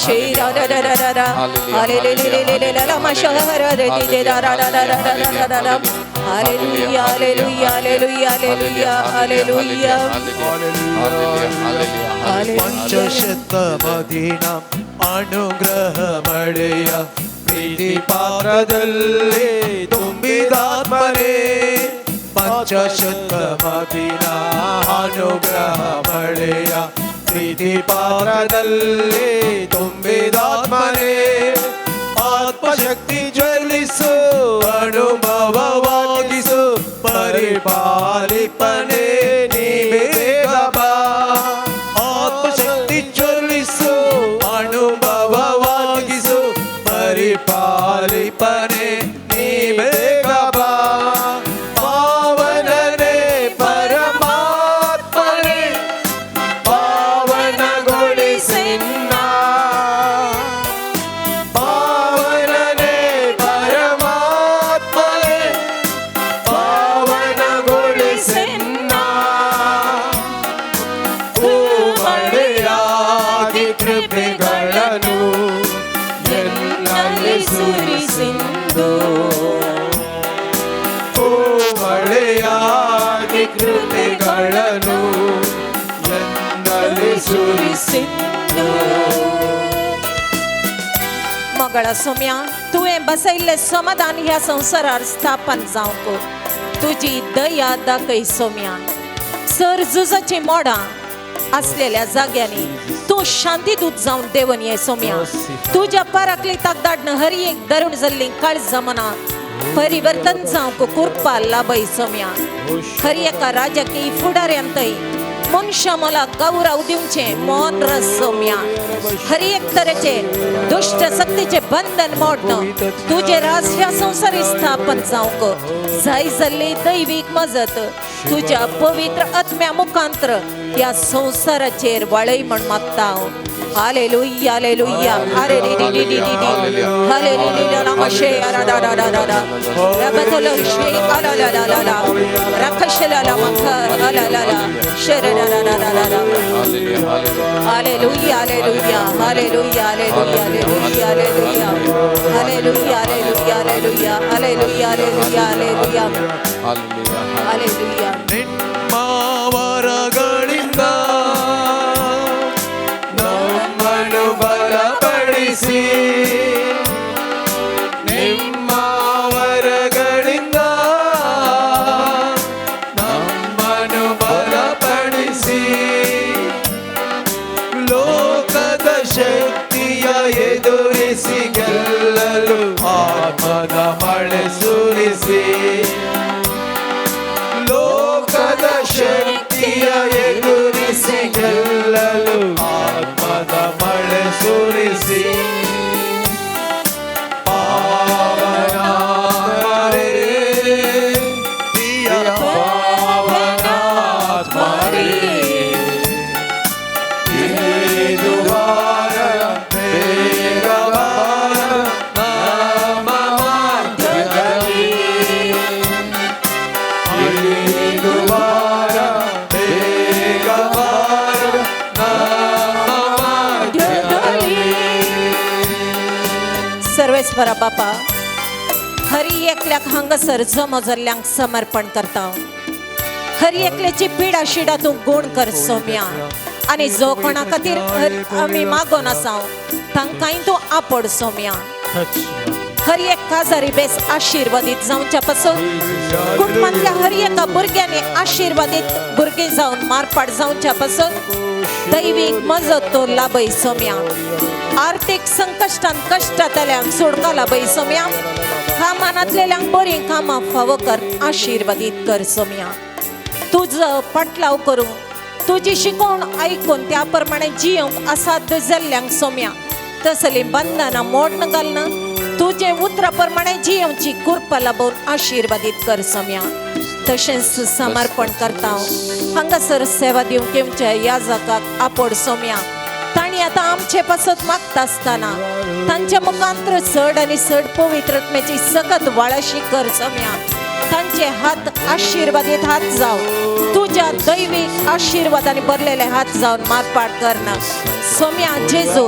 शेरा रा रा रा रा हालेलुया नामा शहर दे दे रा रा रा रा रा रा hallelujah hallelujah hallelujah hallelujah hallelujah ಪಂಚಶತಮದಿನ ಅನುಗ್ರಹ ಮಳೆಯ ಪ್ರೀತಿ ಪಾತ್ರದಲ್ಲಿ ತುಂಬಿದಾತ್ಮನೇ ಪಂಚಶತಮದಿನ ಅನುಗ್ರಹ ಮಳೆಯ ಪ್ರೀತಿ ಪಾತ್ರದಲ್ಲಿ ತುಂಬಿದಾತ್ಮನೇ ಆತ್ಮಶಕ್ತಿ ಜ್ವಲಿಸು ಅನುಭವವಾಗಿಸು ಪರಿಪಾಲಿಪನೇ ಕೃಪೆಯಾಗಿ ಕೃಪೆಗಳನ್ನು ಎಂದಲೇ ಸುರಿಸಿದ್ದು. मगळा सोम्या तुवें बसयल्लें समाधान ह्या संवसारार स्थापन जावंक तुजी दया दाखय सोम्या. सर झुजाची मोडां असलेल्या जाग्यांनी तूं शांतीदूत जावन देवन ये सोम्या. तुज्या पाराकलिताक धाडन हर एक दरुण जाल्लीं काळजां मनां परिवर्तन जावंक कृपा लाभय सोम्या. हर एका राजाकी फुडाऱ्यांतय मनुष्य मला गौरव दिवचे मौन रस सोम्या. हर एक तरेचे दुष्ट शक्तीचे बंधन मोडणं तुझे राज ह्या संसारी स्थापन जावंक जाय जाल्ली दैवीक मजत तुझ्या पवित्र आत्म्या मुखांतर या संसाराचेर वळय म्हण मागता. हालेलुया हालेलुया हालेलुया हालेलुया नमशे अरादादादादा रबतल शे अलालालाला रखशलाला मखर अलालाला शरदादादादादा hallelujah hallelujah hallelujah hallelujah hallelujah hallelujah hallelujah hallelujah hallelujah hallelujah hallelujah hallelujah. ನಿಮ್ಮವರಗಳಿಂದ ನಮ್ಮನ್ನು ಬಲಪಡಿಸಿ ನಿಮ್ಮವರಗಳಿಂದ ನಮ್ಮನ್ನು ಬಲಪಡಿಸಿ ಲೋಕದ ಶಕ್ತಿಯ ಎದುರಿಸಿ ಗೆಲ್ಲಲು ಆತ್ಮದ ಮಳೆ ಸುರಿಸಿ ಲೋಕದ ಶಕ್ತಿಯ ಎದುರಿಸಿ ಗೆಲ್ಲಲು ಆತ್ಮದ ಮಳೆ ಸುರಿಸಿ ಪಾವನಾತ್ಮರೇ ಪ್ರಿಯ ಪಾವನಾತ್ಮರೇ ಇದು ವಾರ ಬೇಗ ಬಾರ ನಮ್ಮ ಮಧ್ಯದಲ್ಲಿ. ಇದು ವಾರ ಬೇಗ ಬಾರ ನಮ್ಮ ಮಧ್ಯದಲ್ಲಿ. सर्वेश्वरा बापा हर एकल्याक हांगासर जमो जाल्ल्यांक समर्पण करता. हर एकल्याची पिडा शिडा तूं गुण कर सोम्या. आनी जो कोणा खातीर आमी मागोन आसा तांकांय तूं आपड सोम्या. हर एक काजारी बेस आशिर्वादीत जावच्या पासून कुटुंबांतल्या हर एका भुरग्यांनी आशिर्वादीत भुरगीं जावन मारपाट जावच्या पासून दैवीक मजत तो लाभय सोम्या. आर्थिक संकश्टान कश्टांतल्यांक सुटका लाभय सोम्या. कामानांतलेल्यांक बरीं कामां फावो कर आशिर्वादीत कर सोम्या. तुजो पाटलाव करूं तुजी शिकोवण आयकून त्या प्रमाणे जियोंक असाध्य जाल्ल्यांक सोम्या तसलीं बंधनां मोडन घालना तुजे उतरा प्रमाणे जियोवची कृपा लाभून आशिर्वादीत कर सोम्या. तशेंच समर्पण करता हांगासर सेवा दिवंक येवच्या याजकाक आपड सोम्या. ताणी आतां आमचे पासत मागता आसतना तांच्या मुखांतर चड आनी चड पवित्रत्मेची सखत वाळशी कर सोम्या. तांचे हात आशिर्वादीत हात जाव तुझ्या दैवीक आशिर्वादाने भरलेले हात जावन मारपाट करना सोम्या. जेजू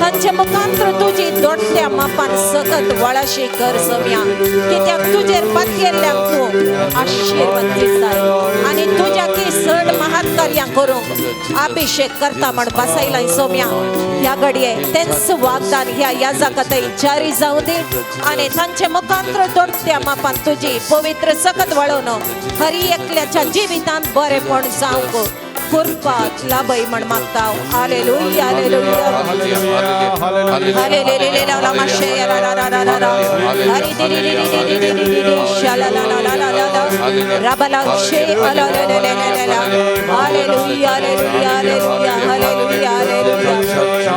तांचे मुखांतर तुजी दोडत्या मापान सखत वळाशी कर सोम्या. कित्याक तुजेर पातयेल्ल्यांक तूं आशिर्वाद दिताय आनी तुज्या की चड महान कार्यां करूंक अभिषेक करता म्हण बसयलाय सोम्या. ह्या घडये तेंच वागदान ह्या याजकातय जारी जावं दी आनी तांचे मुखांतर दोडत्या मापान तुजी पवित्र सखत वळोवन हर एकल्याच्या जिवितांत बरेपण जावंक कृपा लाभय म्हण मागता. हालेलुया हालेलुया हालेलुया नमशे अरादादादादा हरिदिरिदिरिदिरिदिरिदिरि शलालालालाला रबला शे अलालालालाला hallelujah hallelujah hallelujah hallelujah hallelujah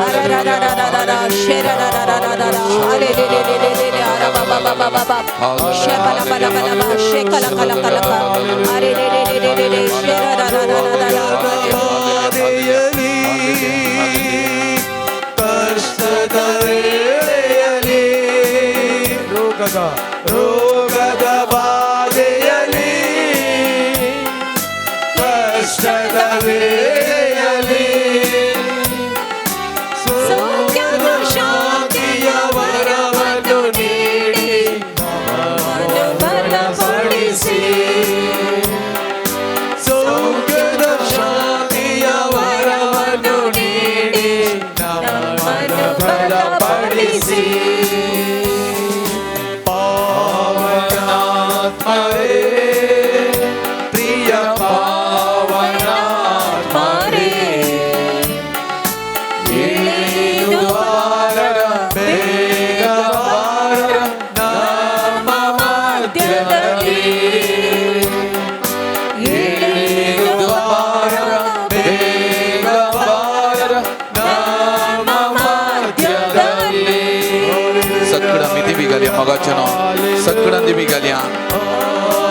अरादादादादा शेरादादादादा हालेलुया रबाबाबाबाबा शेबलाबलाबला शेकलकलकलका हरिदिरिदिरिदिरि शेरादादादादा ಬಾಧೆಯಲಿ ಕಷ್ಟದ ವೇಳೆಯಲಿ ರೋಗದ ಬಾಧೆಯಲಿ ಕಷ್ಟದ ವೇಳೆಯಲಿ ಸೌಖ್ಯದ ಶಾಂತಿಯ ವರವನ್ನು ನೀಡಿ ಬಲಪಡಿಸಿ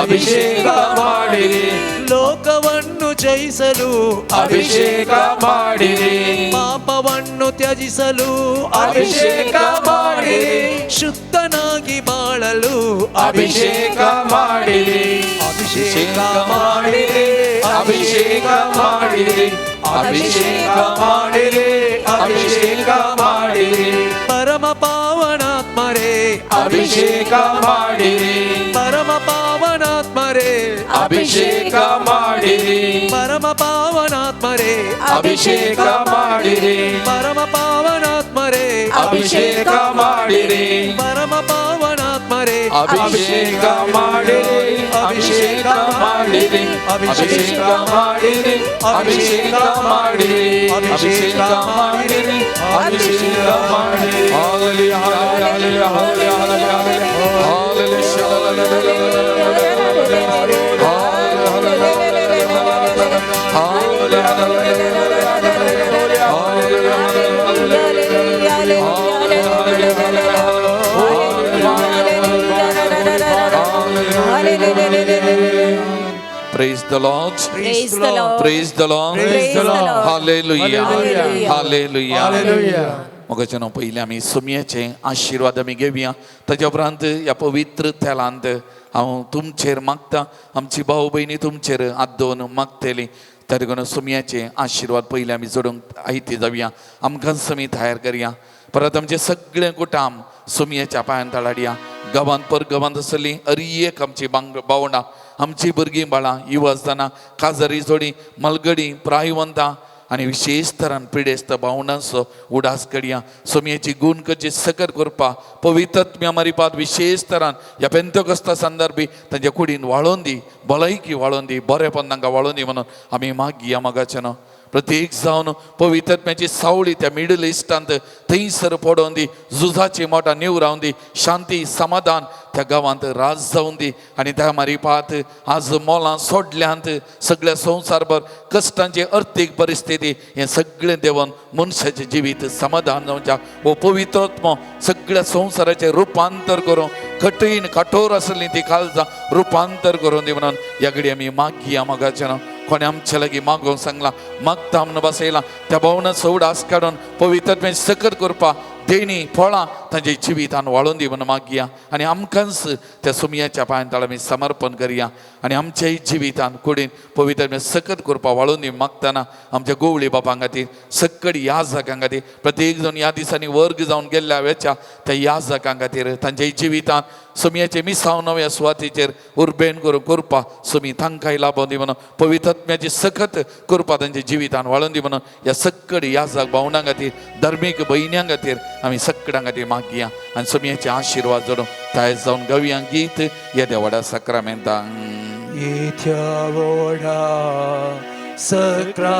ಅಭಿಷೇಕ ಮಾಡಿರಿ ಲೋಕವನ್ನು ಜಯಿಸಲು ಅಭಿಷೇಕ ಮಾಡಿರಿ ಪಾಪವನ್ನು ತ್ಯಜಿಸಲು ಅಭಿಷೇಕ ಮಾಡಿರಿ ಶುದ್ಧನಾಗಿ ಬಾಳಲು ಅಭಿಷೇಕ ಮಾಡಿರಿ ಅಭಿಷೇಕ ಮಾಡಿರಿ ಅಭಿಷೇಕ ಮಾಡಿರಿ ಅಭಿಷೇಕ ಮಾಡಿರಿ ಅಭಿಷೇಕ ಮಾಡಿರಿ ಪರಮ ಪಾವನಾತ್ಮರೇ ಅಭಿಷೇಕ ಮಾಡಿರಿ ಪರಮ ಪಾವನಾತ್ಮರೇ ಅಭಿಷೇಕ ಮಾಡಿರಿ ಪರಮ ಪಾವನಾತ್ಮರೇ ಅಭಿಷೇಕ ಮಾಡಿರಿ ಪರಮ ಪಾವನಾತ್ಮರೇ ಅಭಿಷೇಕ ಮಾಡಿರಿ ಪರಮ ಪಾವನಾತ್ಮರೇ ಅಭಿಷೇಕ ಮಾಡಿರಿ ಅಭಿಷೇಕ ಮಾಡಿರಿ ಅಭಿಷೇಕ ಮಾಡಿರಿ ಅಭಿಷೇಕ ಮಾಡಿರಿ ಅಭಿಷೇಕ ಮಾಡಿರಿ ಅಭಿಷೇಕ ಮಾಡಿರಿ hallelujah hallelujah hallelujah Praise the Lord. Praise the Lord. Praise the Lord. Praise the Lord. Hallelujah. Hallelujah. Hallelujah. Hallelujah. मग जन पहिले आम्ही सुमयाचे आशीर्वाद आम्ही घेऊया ताच्या उपरांत या पवित्र थेलांत हांव तुमचेर मागता आमची भाऊ भयणी तुमचेर आदोन मागतली तरी करून सुमयाचे आशीर्वाद पहिले आम्ही जोडूंक आयती जावया आमकां समी तयार करया परत आमचे सगळे कुटाम सुमयाच्या पांयान तळाडया गांवांत परगांवांत आसली अरियेक आमची बावंडा आमची भुरगीं बाळां युवा आसतना काजारी जोडी मलगडी प्रायवंतां आनी विशेष तरान पिडेस्त भावंडांचो उडास करया सोमयेची गूण कशी सकत करपा पवित्रत्म्या मारिपात विशेष तरान ह्या पेंतकोस्ता संदर्भी तांच्या कुडीन वाळोवन दी भलायकी वाळोवन दी बरेपण तांकां वाळोवन दी म्हणून आमी मागया मागाचें प्रत्येक जावन पवित्रत्म्याची सावळी त्या मिडल इस्टांत थंयसर पडोवन दी झुजाची मोठा नीव रावन दी शांती समाधान त्या गांवांत राज जावन दी आनी त्या मारिपात आज मोलां सोडल्यांत सगळ्या संवसारभर कश्टांची अर्थीक परिस्थिती हें सगळें देवन मनशाचें जिवीत समाधान जावच्या वो पवित्रत्म सगळ्या संवसाराचें रुपांतर करून कठीण कठोर आसली ती काळजां रुपांतर करून दी म्हणून ह्या घडी आमी मागया मागाचें ना कोणी आमच्या लागीं मागोवंक सांगला मागता म्हणून बसयला त्या भावनाचो उडास काडून पवित्रत्म्याची सकत करपा देणी फळां तांच्या जिवितान वाळोवन दी म्हणून मागया आनी आमकांच त्या सुमयाच्या पांयान तळ आमी समर्पण करया आनी आमच्याय जिवितान कुडीन पवित्रत्म्या सकत करपा वाळोवन दी मागतना आमच्या गोवळी बापां खातीर सक्कड याजकां खातीर प्रत्येक जण ह्या दिसांनी वर्ग जावन गेल्ल्या वेच्या त्या याजकां खातीर तांच्या जिवितान सुमयाचे मिसांव नव्या सुवातेचेर उर्बेन करून करपा सुमी तांकांय लाभोवन दी म्हणून पवित्रत्म्याची सकत करपा तांच्या जिवितान वाळोवन दी म्हणून ह्या सक्कड याजक भावंडां खातीर धर्मीक भयण्यां खातीर आमी सक्कडां खातीर मागया आनी सुमयाचे आशिर्वाद जोडून तायेर जावन गावया गीत ह्या देवाड्या सक्रामेंतांक येत्या वोडा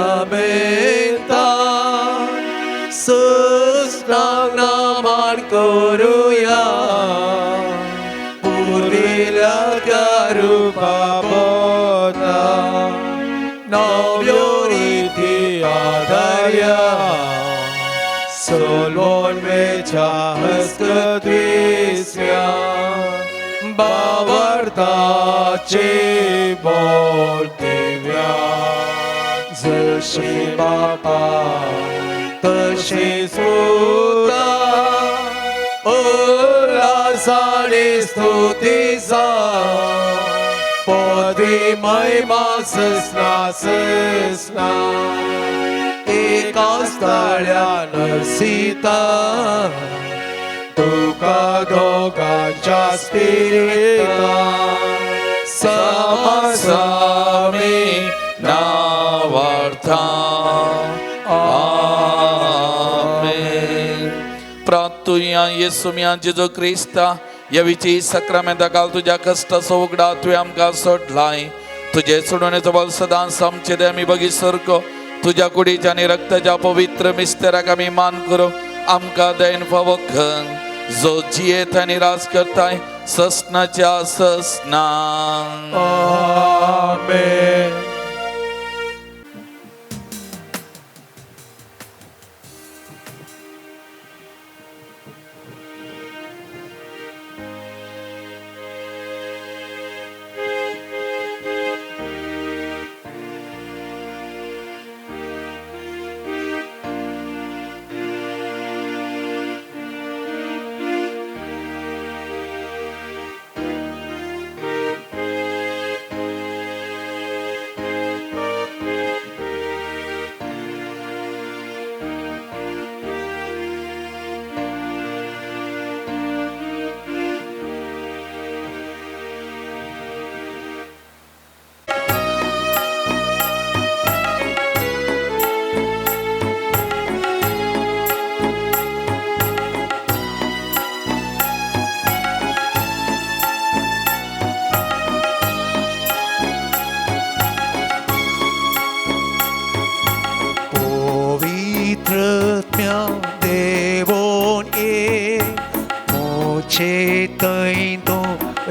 सक्रामेंता सुस्नांग नामान करूया पूर्विल्या त्या रूपा बोधा नव्यो रीती आधार्या सोलोन वेच्या हस्तद्विस्या बावर्ताचे बोलतिव्या जशी बापा तशी सुता उल्हासाने स्तुतीचा पदवी महिमा ससना एकाच तळ्यान सीता तुका दोगांच्या स्पिरिता समासामी नावार्था आमेन प्रार्थुया येसुम्या जेजो क्रिस्ता ह्या विची सक्रामेंता काल तुझ्या कष्टाचो उगडा तुवें आमकां सोडलाय तुजे सोडवण्याचो बल सदांच आमचे दे आमी बगी सरको तुझ्या कुडीच्या आनी रक्ताच्या पवित्र मिस्तेराक आमी मान करूं आमकां देन फावो खंग जो जियेत आनी राज करताय ससनाच्या ससना आमेन.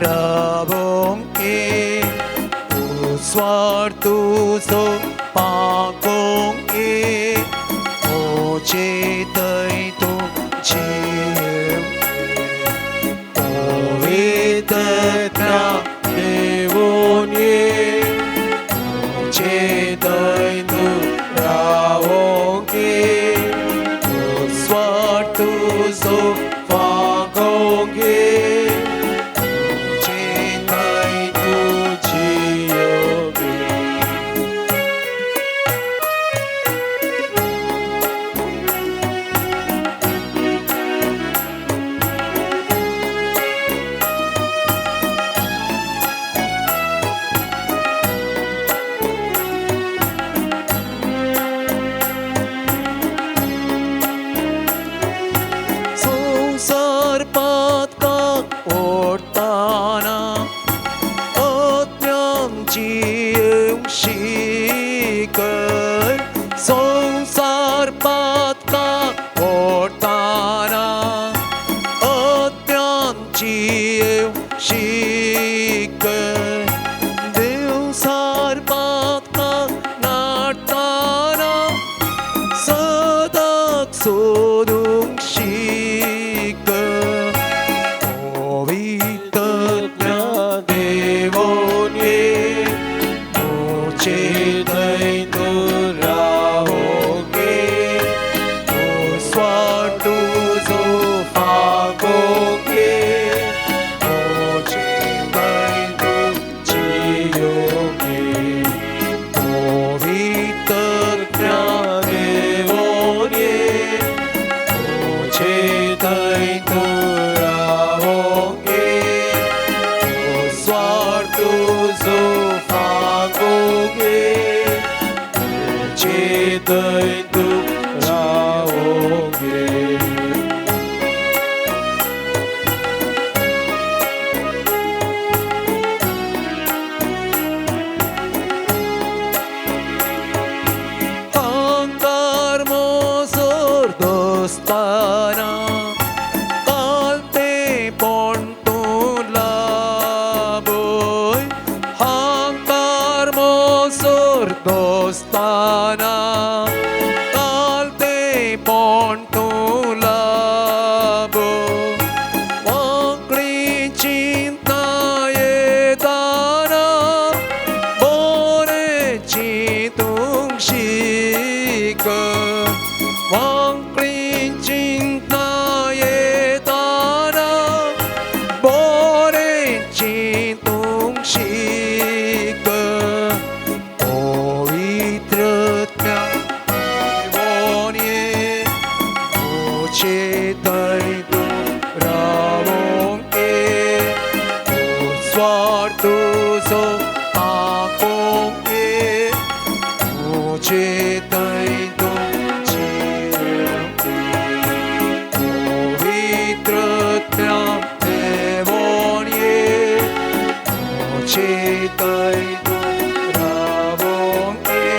rabonke uswartuso pakonke ochetai tu chiem ovetna devonye ochetai tu rabonke uswartuso pakonke ochetai tu chiem. संसारपात का ओढताना आज्ञांची शिकय संसारपात का ओढताना आज्ञांची शिकय दिवसारपात का नाटताना सदाक सोडून शिक पवित्र देवोने ओचेतय तू राहोगे स्वाटू जो फागोगे ओचेतय तू जियोगे पवित्र देवोने ओचेतय तू राहोगे स्वाटू जो फागोगे ओचेतय तू राहोगे. Hangar mosor dostana kalte pontula boy hangar mosor dostana kalte pontula boy wakri cinta yedana bore citung shika वांकरी चिंता येताना बोरे चिंतून शिक पवित्र देवोने ओचेतय तू राहोगे स्वार्थुसो पाकोगे ओचेतय तू ओचेतय तू राहोगे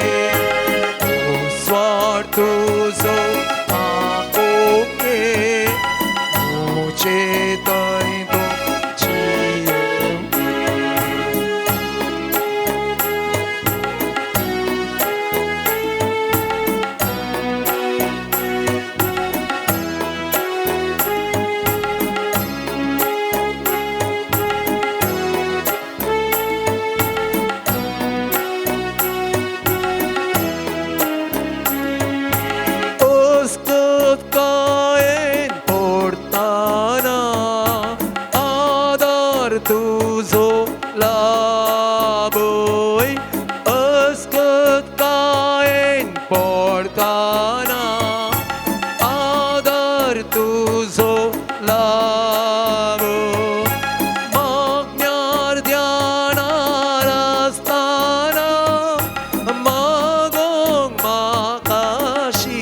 स्वार्थुसो पाकोगे ओचेतय तू जियोगे. Oscut caen portana adar tuzo laboy Oscut caen portana adar tuzo laboy Magnar Diana rastana magong makashik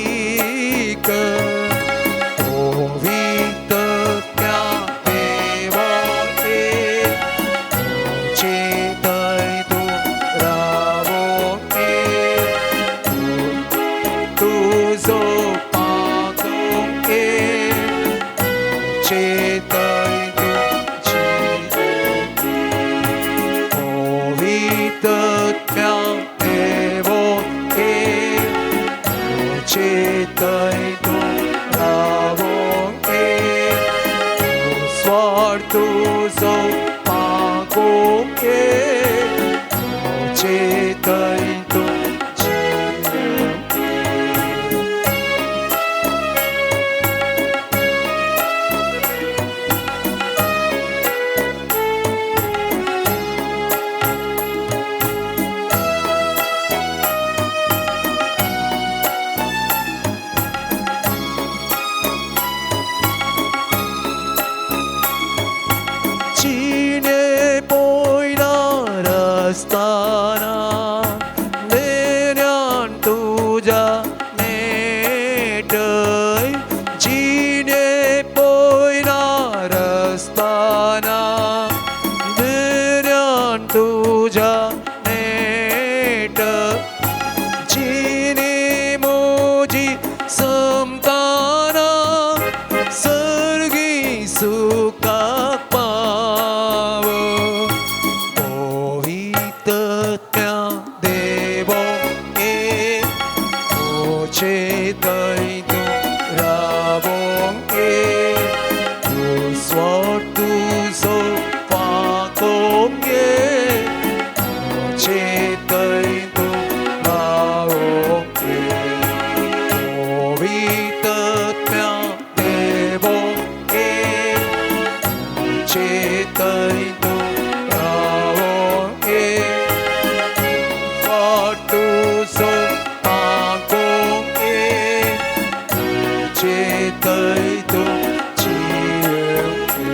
pavitra devate ochetai tu चेतय तो 지내 보이나 रस्ताना 내년 तुझा नेटय जिने पोयना रस्ताना 내년 तुझा नेट जिने मोजी समताना सर्गी सुका पाव ओवितत्या देवो ए ओचेतय तु रावो ए तु स्वतु सो पाको ए ओचेतय तु रावो ए ओवितत्या देवो ए चेतय तो रावो ए फाटू सो आको ए चेतय तो जीव ए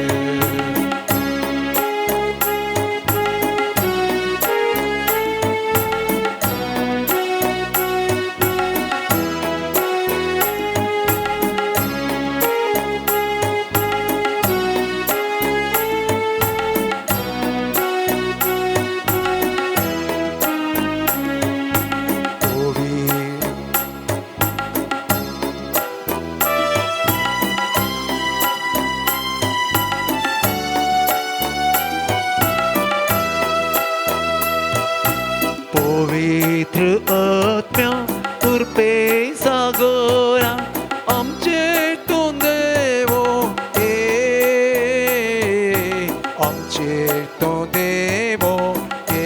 पवित्र आत्म्या कृपे सागोरा आमचे तो देवो ए आमचे तो देवो ए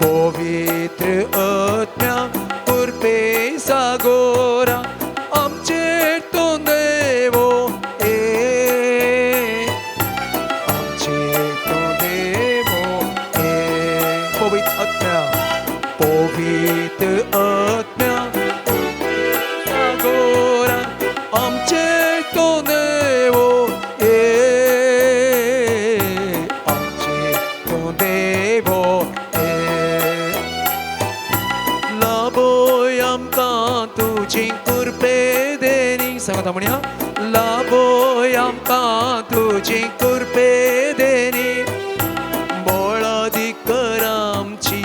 पवित्र आत्म्या कृपे सागोरा आमचे तो देवो ए आमचे तो देवो ए पवित्र आत्म्या सागोरा आमचे तो देवो ए आमचे तो देवो ए लाभोय आमकां तुजी कृपे देणी सांगात म्हणया लाभोय आमकां तुजी कृपे देणी बोळाधिकार आमची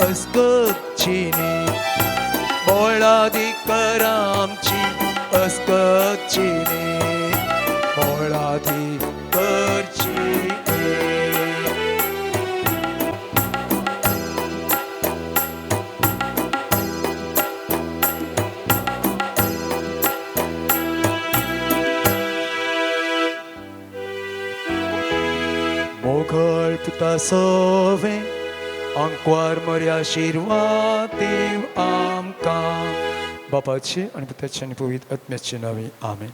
अस्कतचिनी बोळाधिकार आमची अस्कतचिनी बोळाधिकारची मोगल पुता सोवे अंकवार मरी आशीर्वाद देव आमकां बापाचे आणि पुताचे आणि पवित्र आत्म्याचे नावे आमेन.